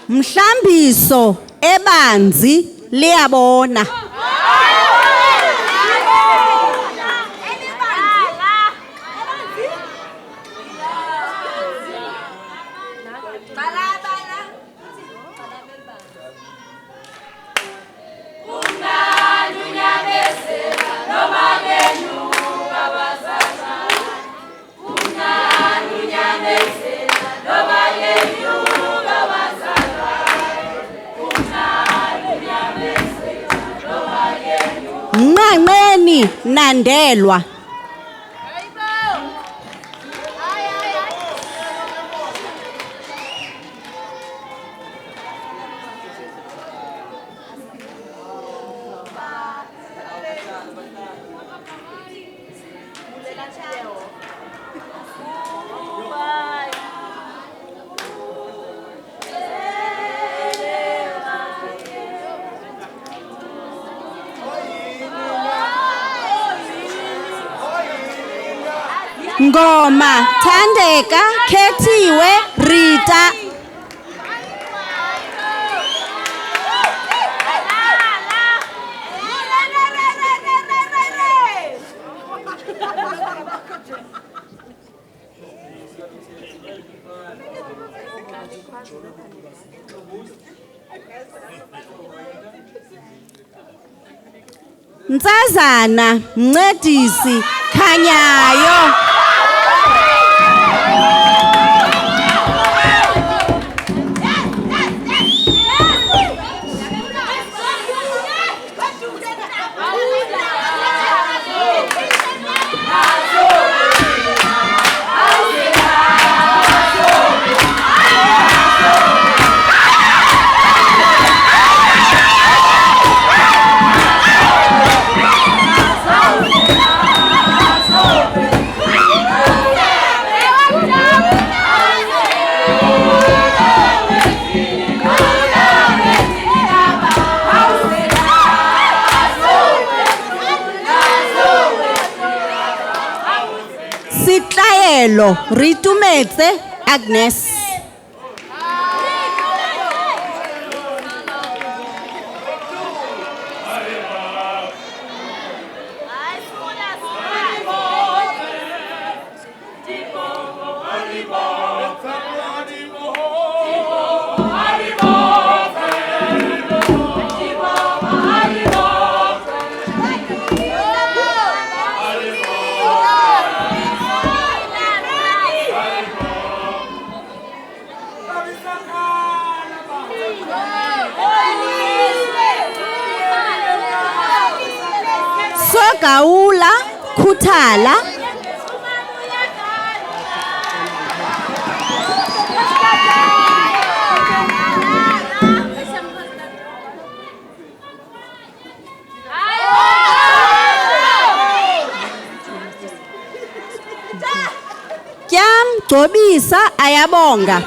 Mhlambiso ebanzi liyabona. Ungalunyame Mnqangqeni Nandelwa. Ngoma Thandeka Khethiwe Rita. Ntsazana Mncedisi Khanyayo. Sitlaelo Ritumetse Agnes. Sogaula Khuthala. Kyam Gcobisa Ayabonga.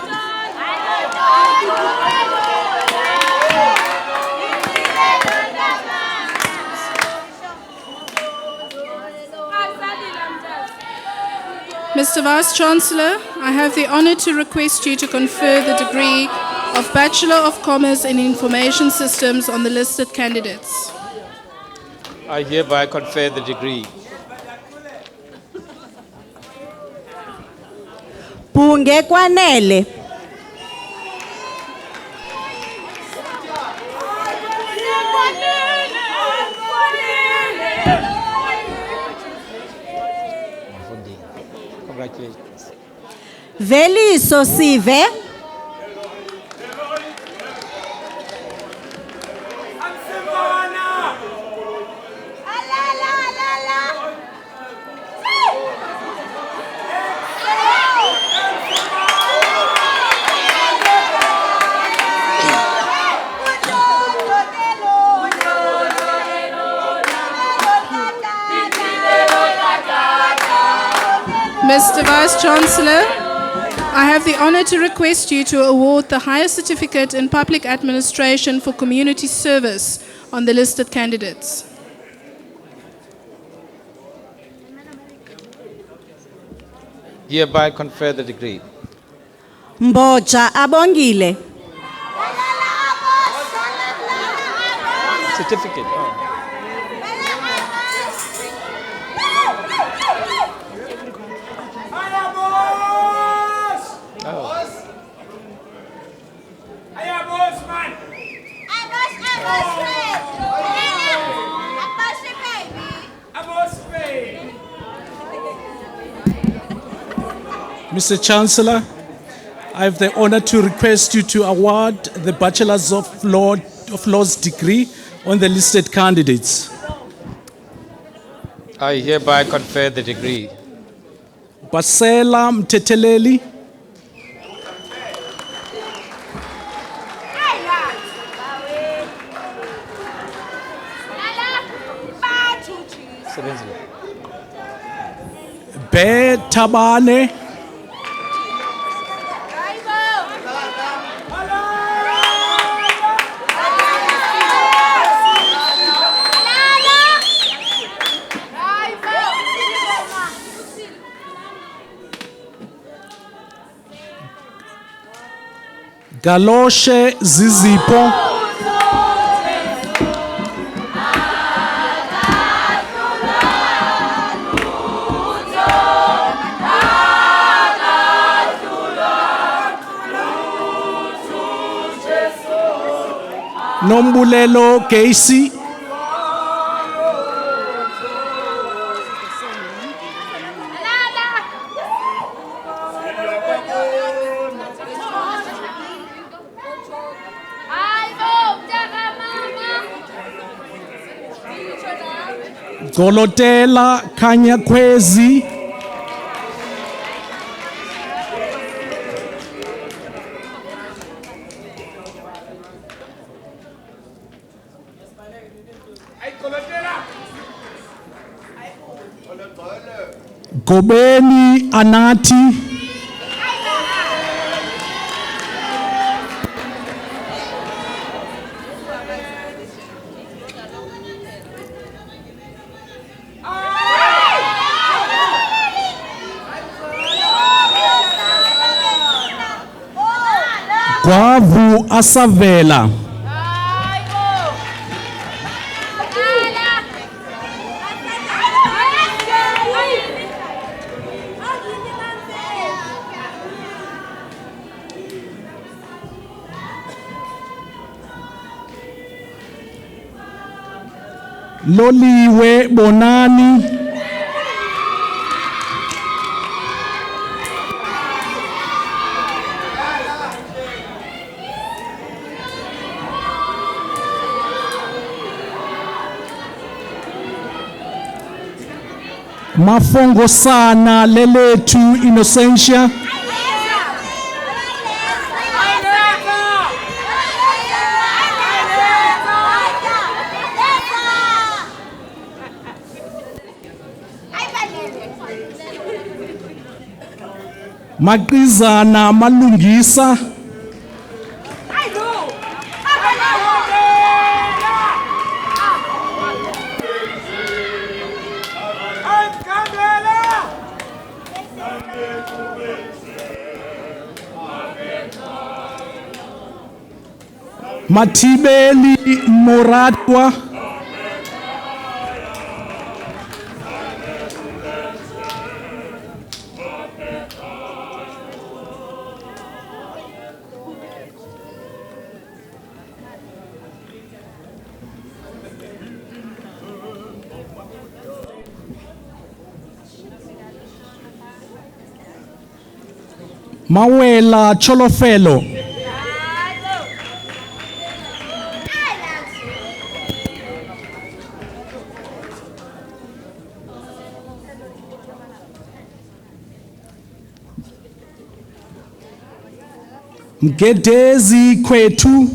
Mr. Vice-Chancellor, I have the honor to request you to confer the degree of Bachelor of Commerce in Information Systems on the listed candidates. I hereby confer the degree. Bunge Kwanele. Congratulations. Veliso Sive. Mr. Vice-Chancellor, I have the honor to request you to award the highest certificate in public administration for community service on the listed candidates. Hereby confer the degree. Mboja Abongile. Certificate. Oh. Mr. Chancellor, I have the honor to request you to award the Bachelor's of Laws degree on the listed candidates. I hereby confer the degree. Basela Mtetheleli. Be Tabane. Galoshe Zizipo. Nombulelo Casey. Golotela Kanyakwezi. Gobeni Anati. Gwavu Asavela. Loliwe Bonani. Mafongo sana Leletu Innocentia. Magizana Malungisa. Matibeli Moratwa. Mawela Cholofelo. Mgedezi Kwetu.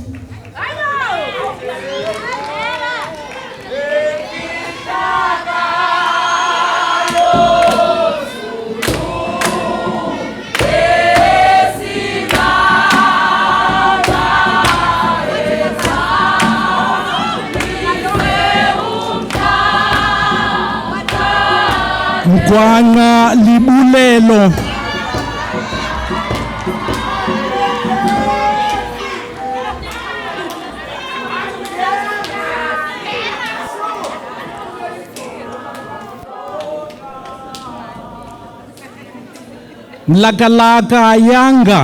Mkwanga Libulelo. Mlakalaka Yanga.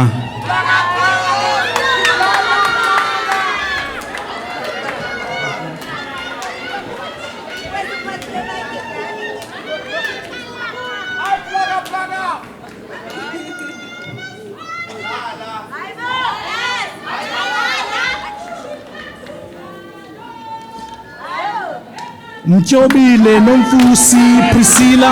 Mtyobile Nomfusi Priscilla.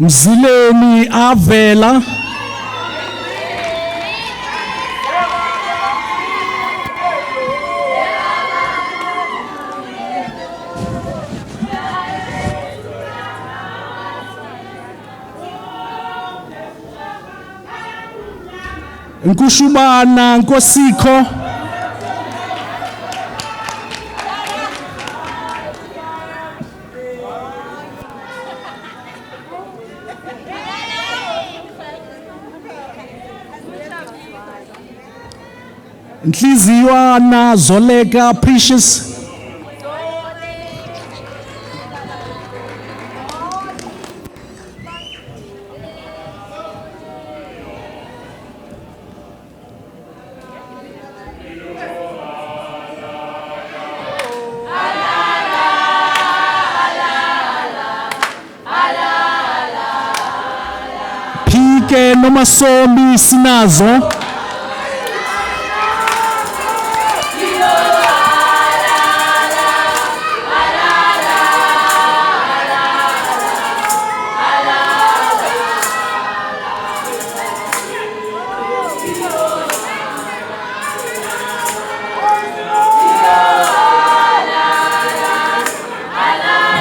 Mzileni Avela. Nkushubana Nkosiko. Nhliziwana Zoleka Precious. Pike Nomasombi Sinazo.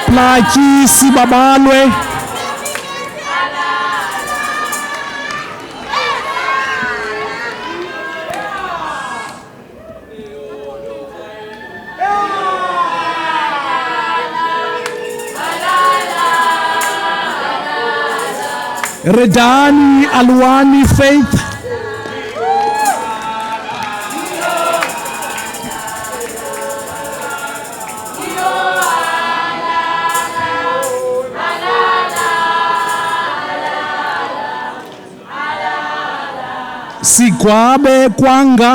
Plaki Sibabalwe. Redani Alwani Faith. Sikwabe Kwanga.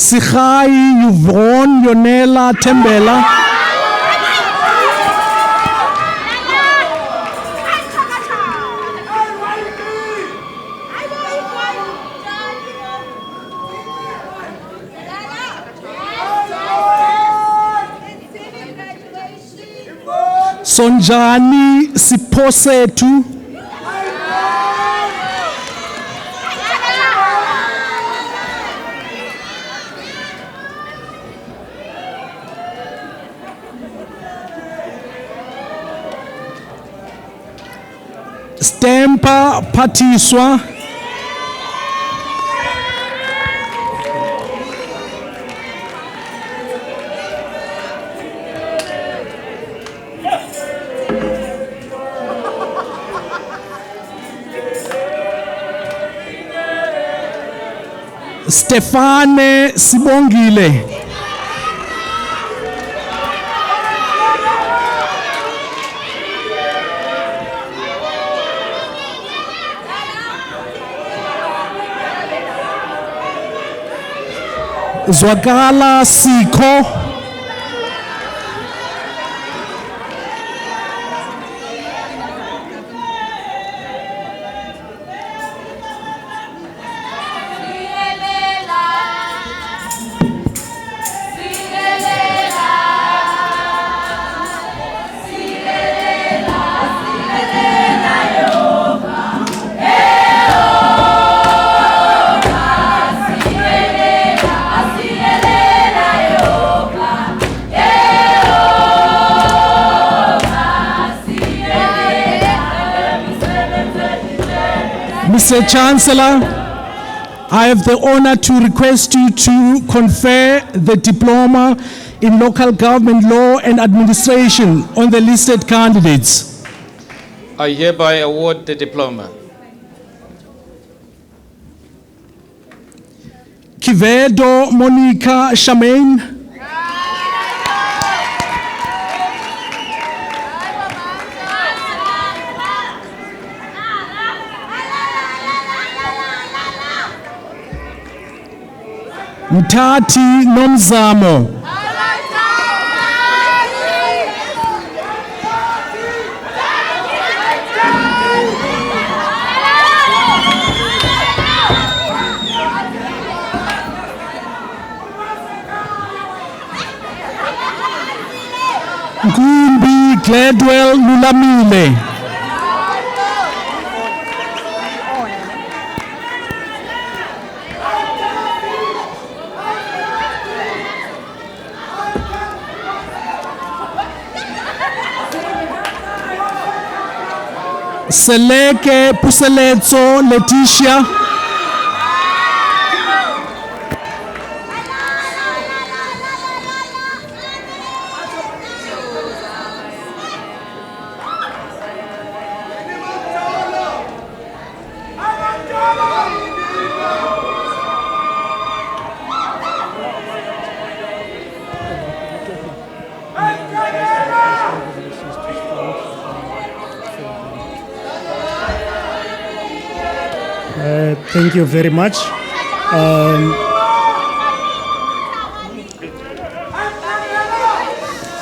Sikhai Yvonne Yonela Tembela. Sonjani Siposetu. Stempa Patiswa. Stefane Sibongile. Zwakala Siko. Mr. Chancellor, I have the honor to request you to confer the diploma in local government law and administration on the listed candidates. I hereby award the diploma. Kivedo Monica Shamaine. Mtati Nomzamo. Ngumbi Gladwell Lulamile. Seleke Puseletso Letitia. Thank you very much.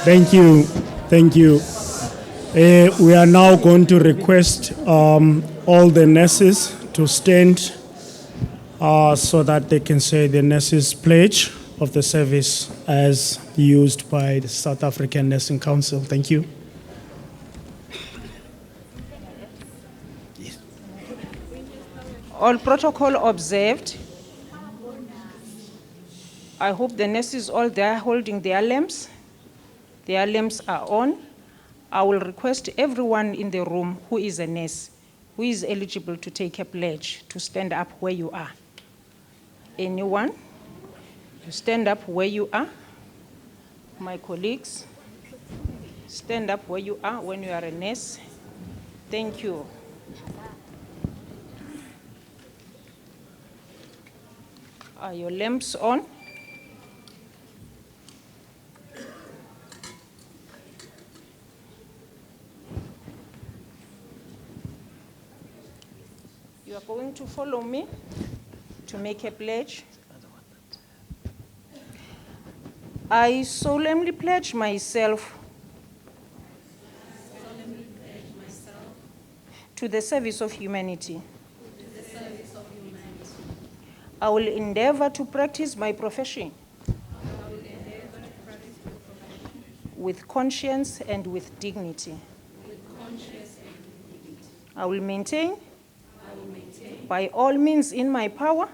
Thank you. Thank you. We are now going to request all the nurses to stand so that they can say the nurses' pledge of the service as used by the South African Nursing Council. Thank you. All protocol observed. I hope the nurses all there holding their lamps. Their lamps are on. I will request everyone in the room who is a nurse, who is eligible to take a pledge, to stand up where you are. Anyone? You stand up where you are. My colleagues, stand up where you are when you are a nurse. Thank you. Are your lamps on? You are going to follow me to make a pledge. I solemnly pledge myself to the service of humanity. I will endeavor to practice my profession with conscience and with dignity. I will maintain by all means in my power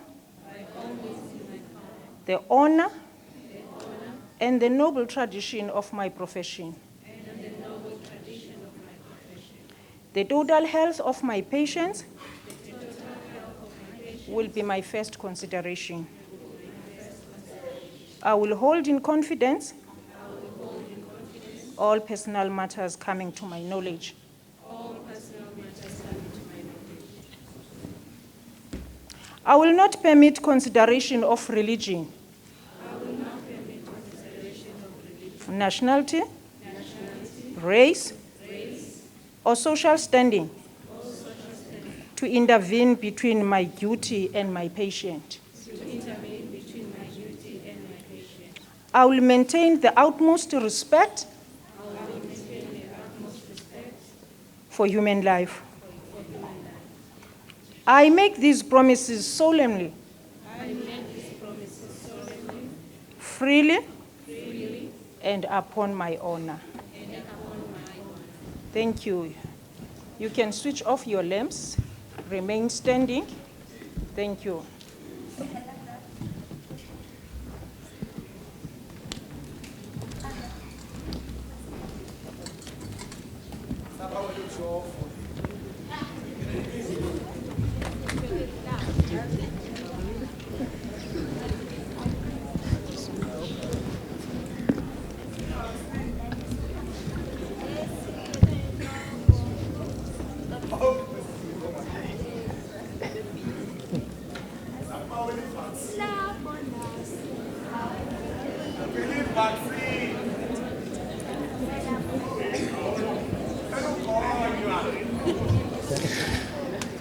the honor and the noble tradition of my profession. The total health of my patients will be my first consideration. I will hold in confidence all personal matters coming to my knowledge. I will not permit consideration of religion, nationality, race, or social standing to intervene between my duty and my patient. I will maintain the utmost respect for human life. I make these promises solemnly, freely, and upon my honor. Thank you. You can switch off your lamps. Remain standing. Thank you.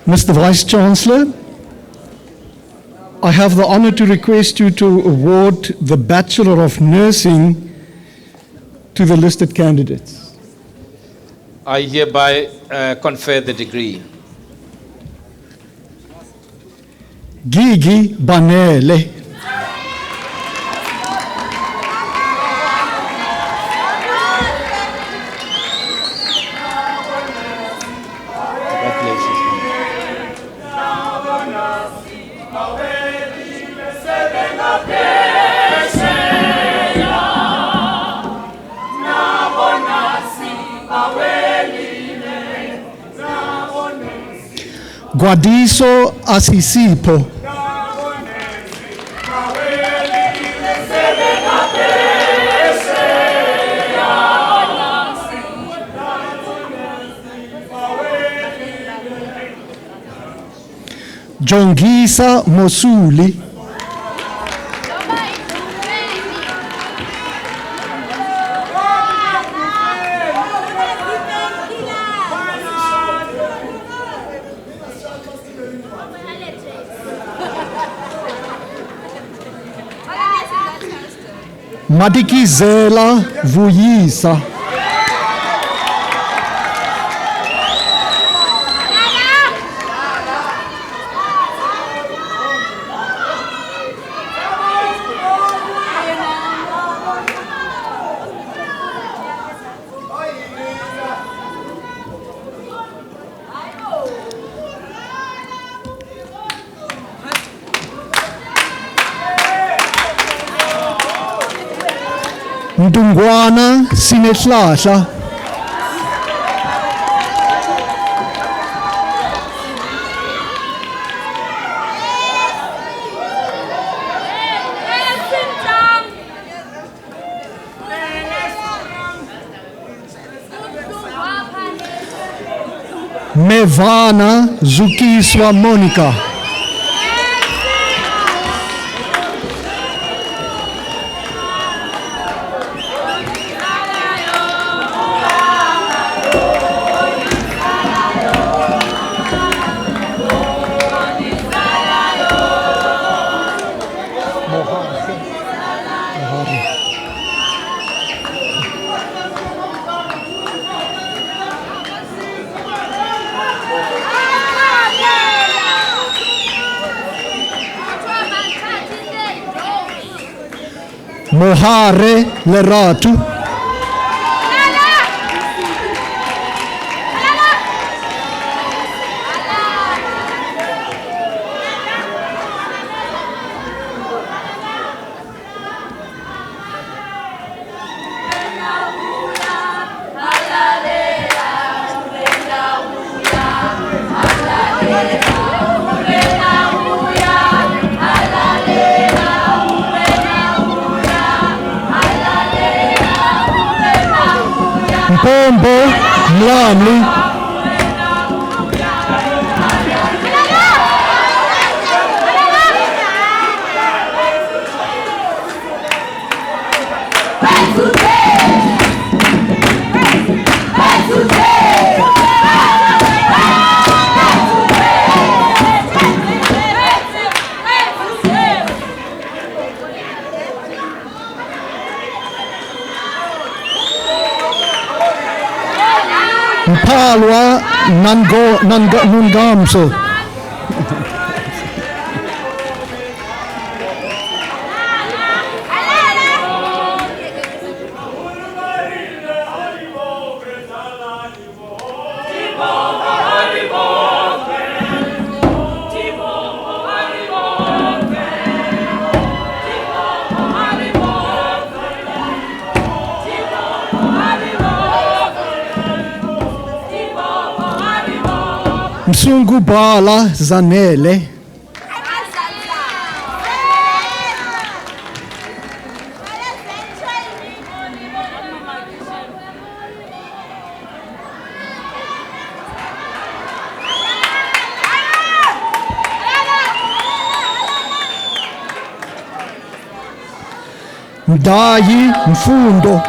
Mr. Vice Chancellor, I have the honor to request you to award the Bachelor of Nursing to the listed candidates. I hereby confer the degree. Gigi Banele. Guadiso Asisipo. Jongisa Mosuli. Madikizela Vuyisa. Mtungwana Sinehlahla. Mevana Zukiswa Monica. Mohare Leratu. Mpombo Mlamli. Mpalwa Nungamso. Msungubala Zanele. Mdayi Mfundo.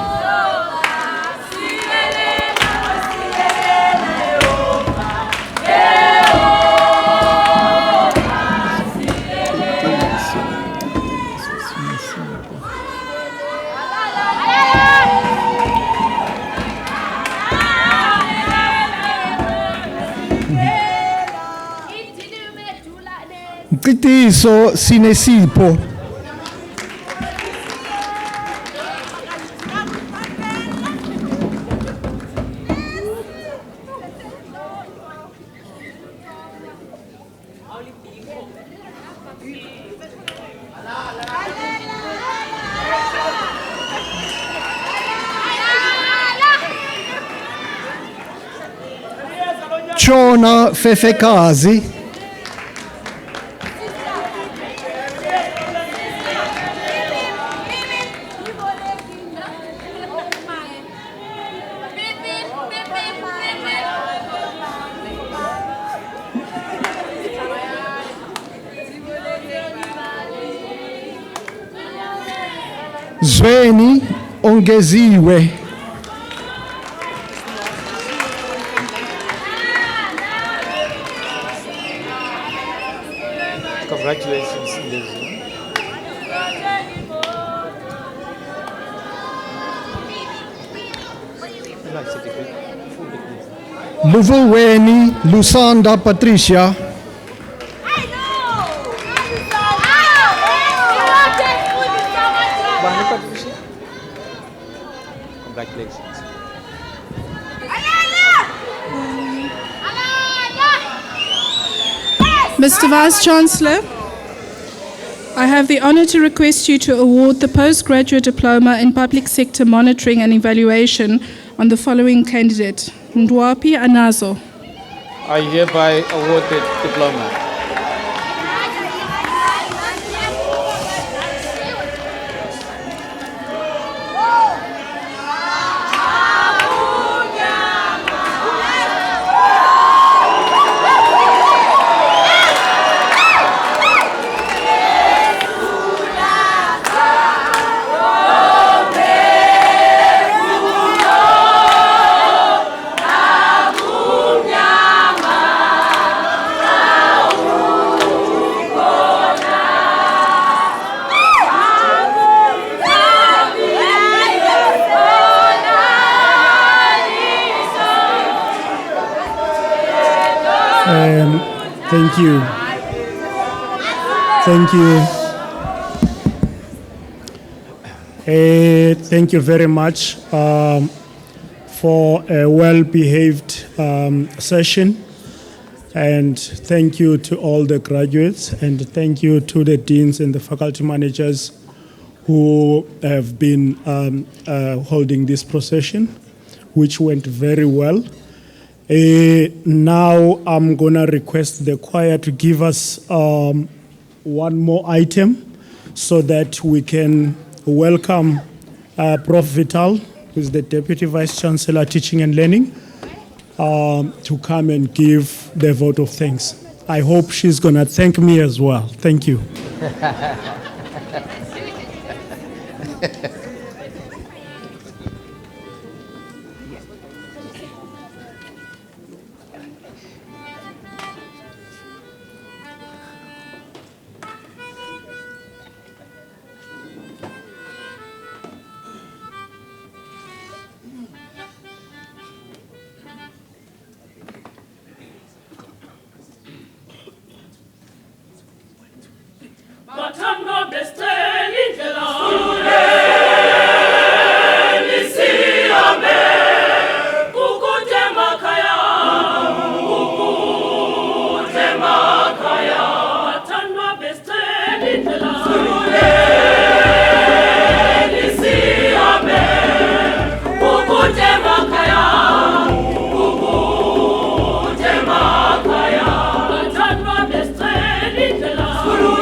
Mcitiso Sinesipho. Chona Fefekazi. Zweni Ongeziwe. Congratulations, Lizzie. Luvuweni Lusanda Patricia. Congratulations. Mr. Vice-Chancellor, I have the honor to request you to award the postgraduate diploma in public sector monitoring and evaluation on the following candidate, Ndwapi Anazo. I hereby award the diploma. Thank you. Thank you. Thank you very much for a well-behaved session. And thank you to all the graduates, and thank you to the deans and the faculty managers who have been holding this procession, which went very well. Now I'm gonna request the choir to give us one more item so that we can welcome Prof. Vital, who is the Deputy Vice Chancellor Teaching and Learning, to come and give the vote of thanks. I hope she's gonna thank me as well. Thank you.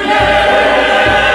Yeah.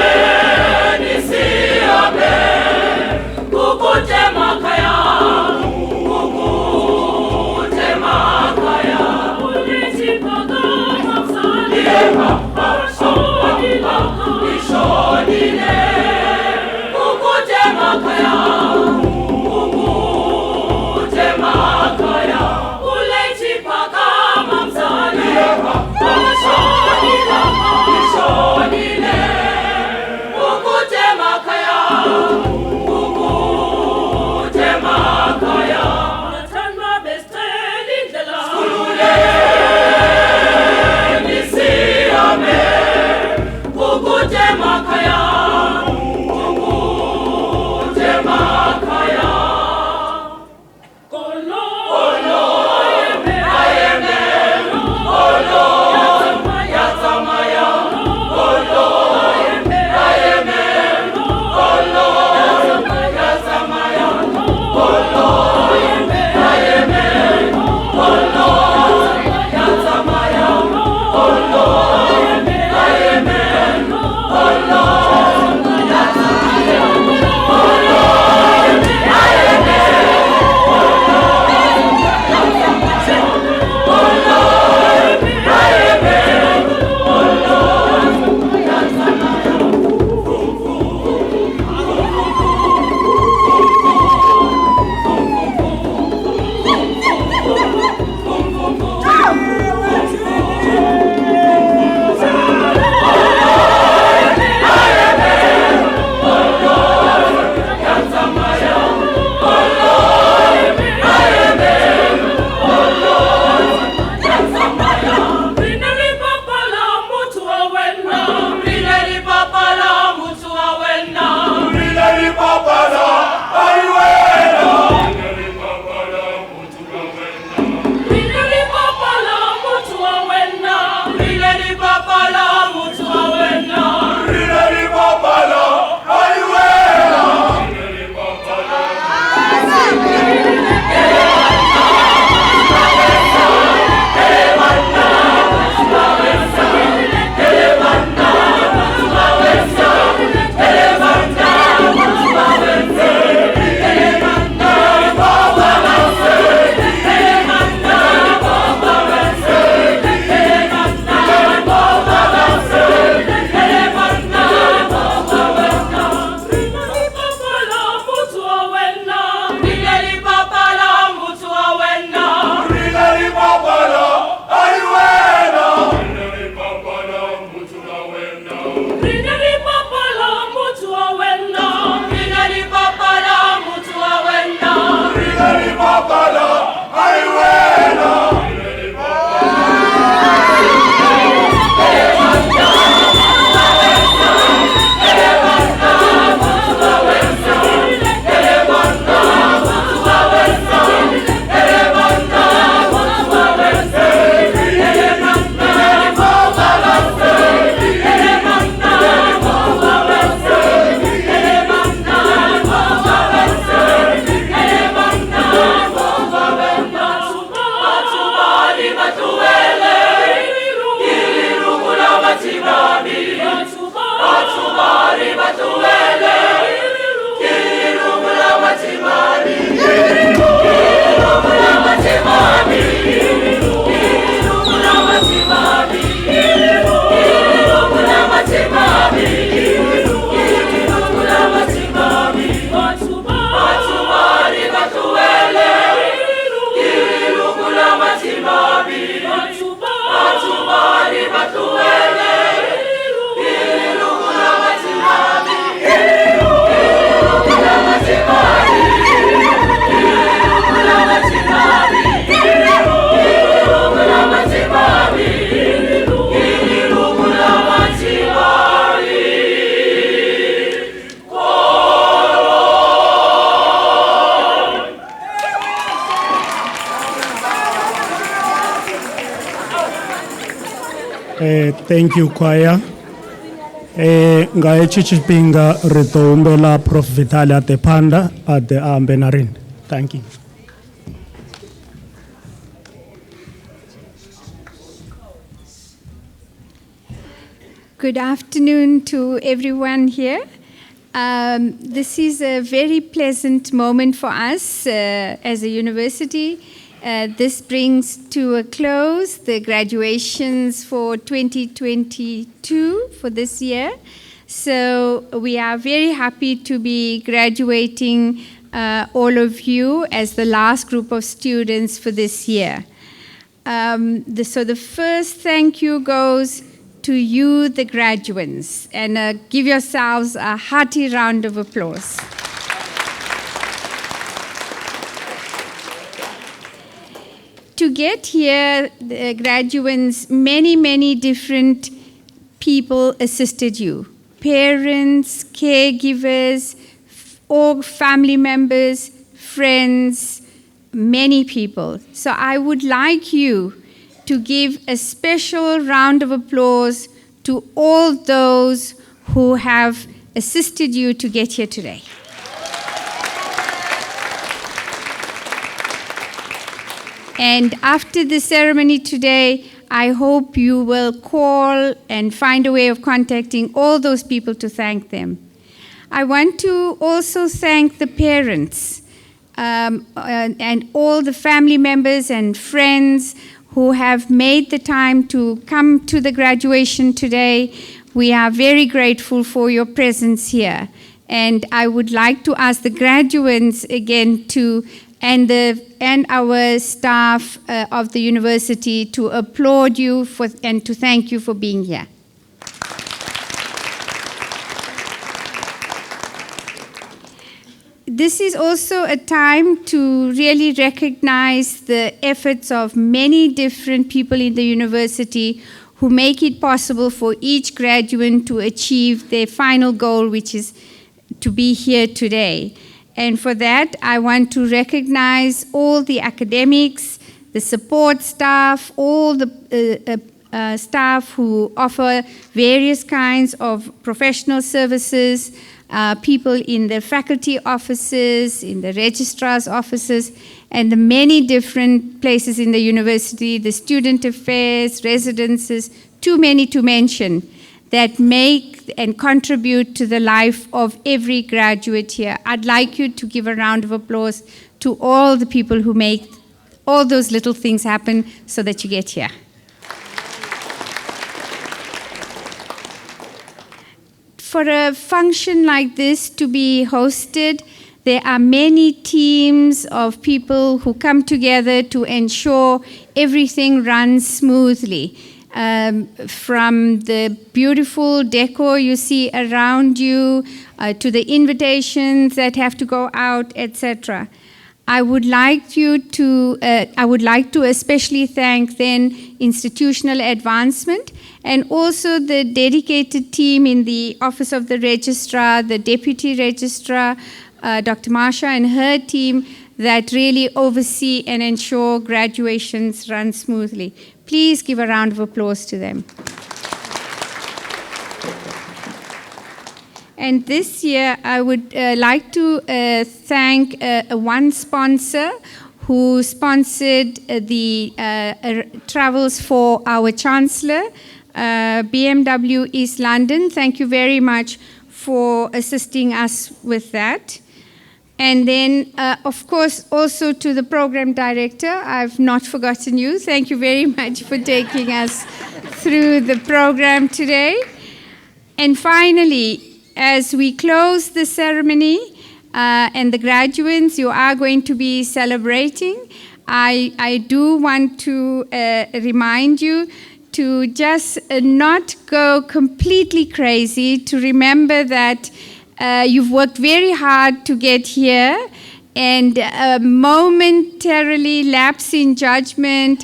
Thank you, choir. Ngaye chichipinga retombela Prof Vitali at the Panda at the Ambenarin. Thank you. Good afternoon to everyone here. This is a very pleasant moment for us as a university. This brings to a close the graduations for 2022 for this year. So we are very happy to be graduating all of you as the last group of students for this year. So the first thank you goes to you, the graduates, and give yourselves a hearty round of applause. To get here, the graduates, many different people assisted you. Parents, caregivers, all family members, friends, many people. So I would like you to give a special round of applause to all those who have assisted you to get here today. And after the ceremony today, I hope you will call and find a way of contacting all those people to thank them. I want to also thank the parents and all the family members and friends who have made the time to come to the graduation today. We are very grateful for your presence here. And I would like to ask the graduates again to and our staff of the university to applaud you and to thank you for being here. This is also a time to really recognize the efforts of many different people in the university who make it possible for each graduate to achieve their final goal, which is to be here today. And for that, I want to recognize all the academics, the support staff, all the staff who offer various kinds of professional services, people in the faculty offices, in the registrar's offices, and the many different places in the university, the student affairs, residences, too many to mention, that make and contribute to the life of every graduate here. I'd like you to give a round of applause to all the people who make all those little things happen so that you get here. For a function like this to be hosted, there are many teams of people who come together to ensure everything runs smoothly. From the beautiful decor you see around you, to the invitations that have to go out, etc. I would like to especially thank then Institutional Advancement and also the dedicated team in the Office of the Registrar, the Deputy Registrar, Dr. Marsha and her team that really oversee and ensure graduations run smoothly. Please give a round of applause to them. And this year, I would like to thank one sponsor who sponsored the travels for our Chancellor, BMW East London. Thank you very much for assisting us with that. And then, of course, also to the program director, I've not forgotten you. Thank you very much for taking us through the program today. And finally, as we close the ceremony and the graduates, you are going to be celebrating. I do want to remind you to just not go completely crazy, to remember that you've worked very hard to get here, and a momentarily lapse in judgment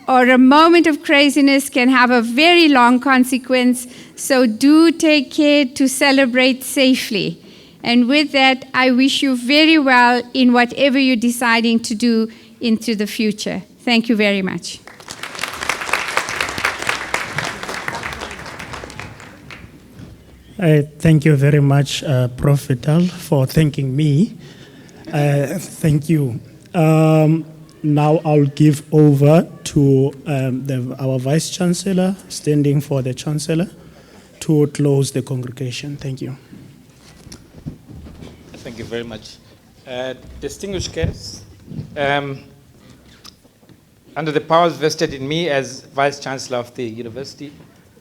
or a moment of craziness can have a very long consequence. So do take care to celebrate safely. And with that, I wish you very well in whatever you're deciding to do into the future. Thank you very much. Thank you very much, Prof. Vital, for thanking me. Thank you. Now I'll give over to our Vice Chancellor, standing for the Chancellor, to close the congregation. Thank you. Thank you very much. Distinguished guests, under the powers vested in me as Vice Chancellor of the University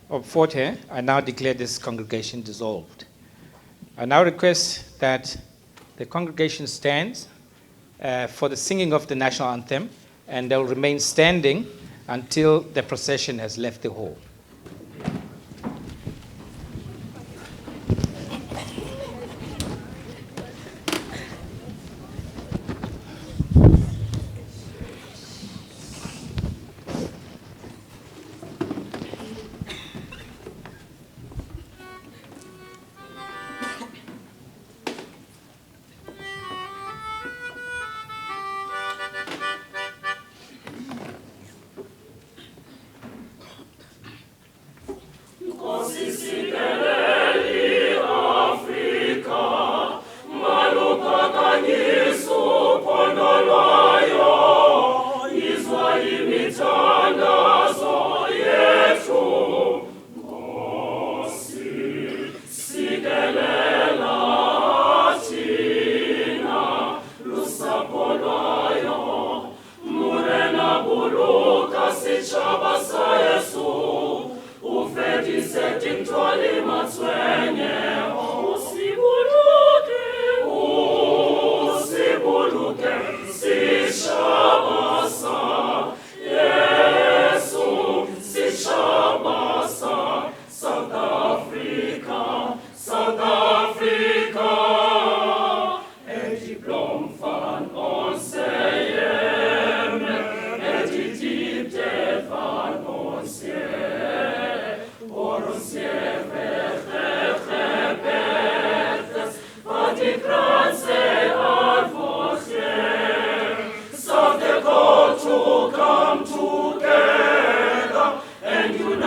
of Fort Hare, I now declare this congregation dissolved. I now request that the congregation stands for the singing of the national anthem, and they'll remain standing until the procession has left the hall. To come together and unite.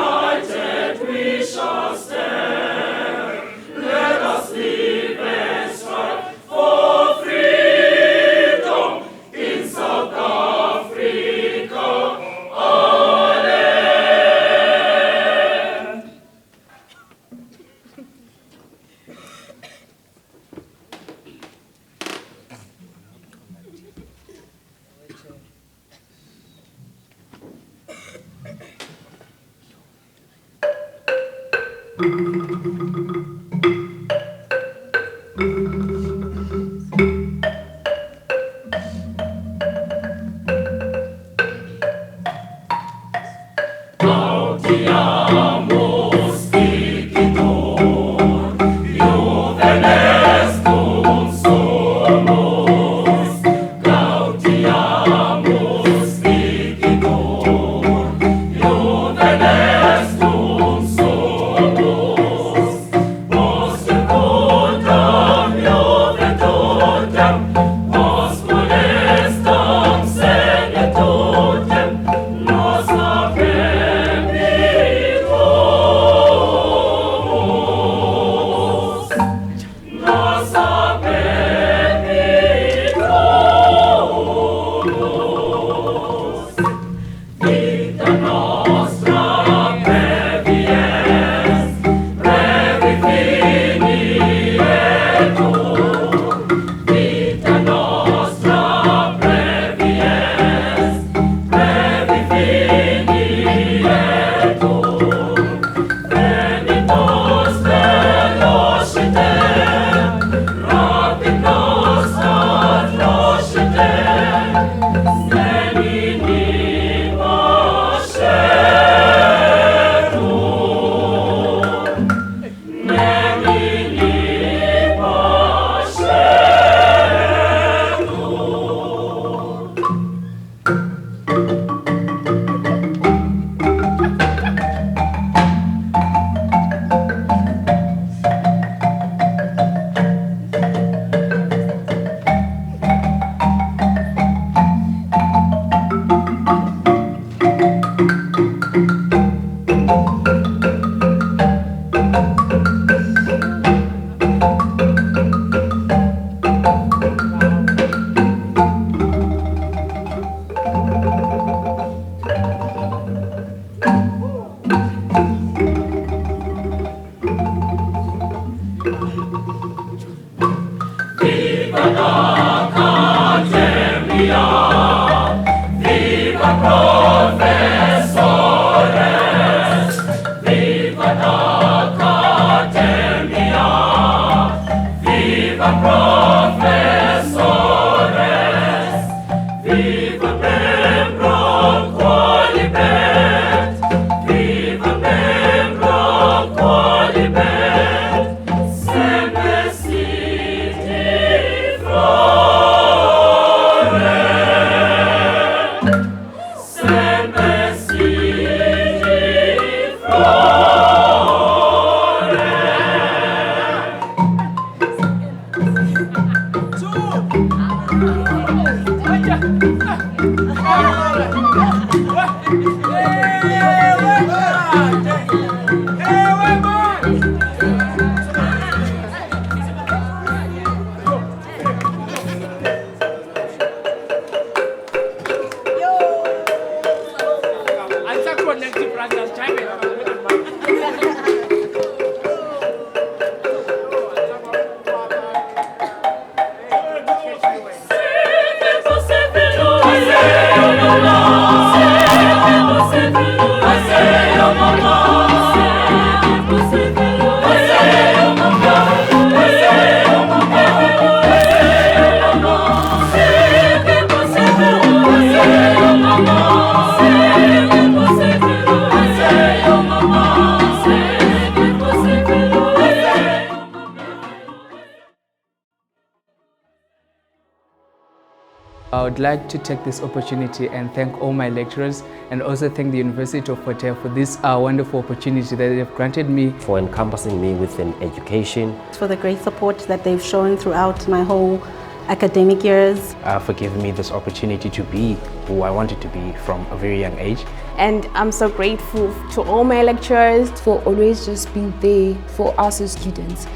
I would like to take this opportunity and thank all my lecturers and also thank the University of Fort Hare for this wonderful opportunity that they have granted me. For encompassing me with an education. For the great support that they've shown throughout my whole academic years. For giving me this opportunity to be who I wanted to be from a very young age. And I'm so grateful to all my lecturers for always just being there for us as students.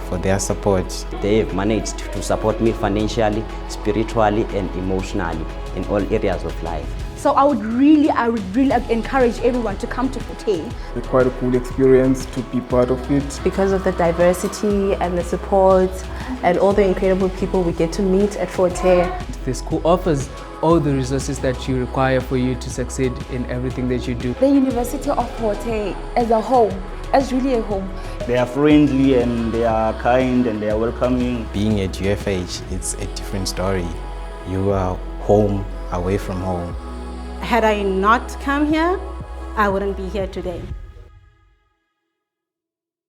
For their support. They have managed to support me financially, spiritually and emotionally in all areas of life. So I would really encourage everyone to come to Fort Hare. It's quite a cool experience to be part of it. Because of the diversity and the support and all the incredible people we get to meet at Fort Hare. The school offers all the resources that you require for you to succeed in everything that you do. The University of Fort Hare as a whole as really a home. They are friendly and they are kind and they are welcoming. Being at UFH, it's a different story. You are home, away from home. Had I not come here, I wouldn't be here today.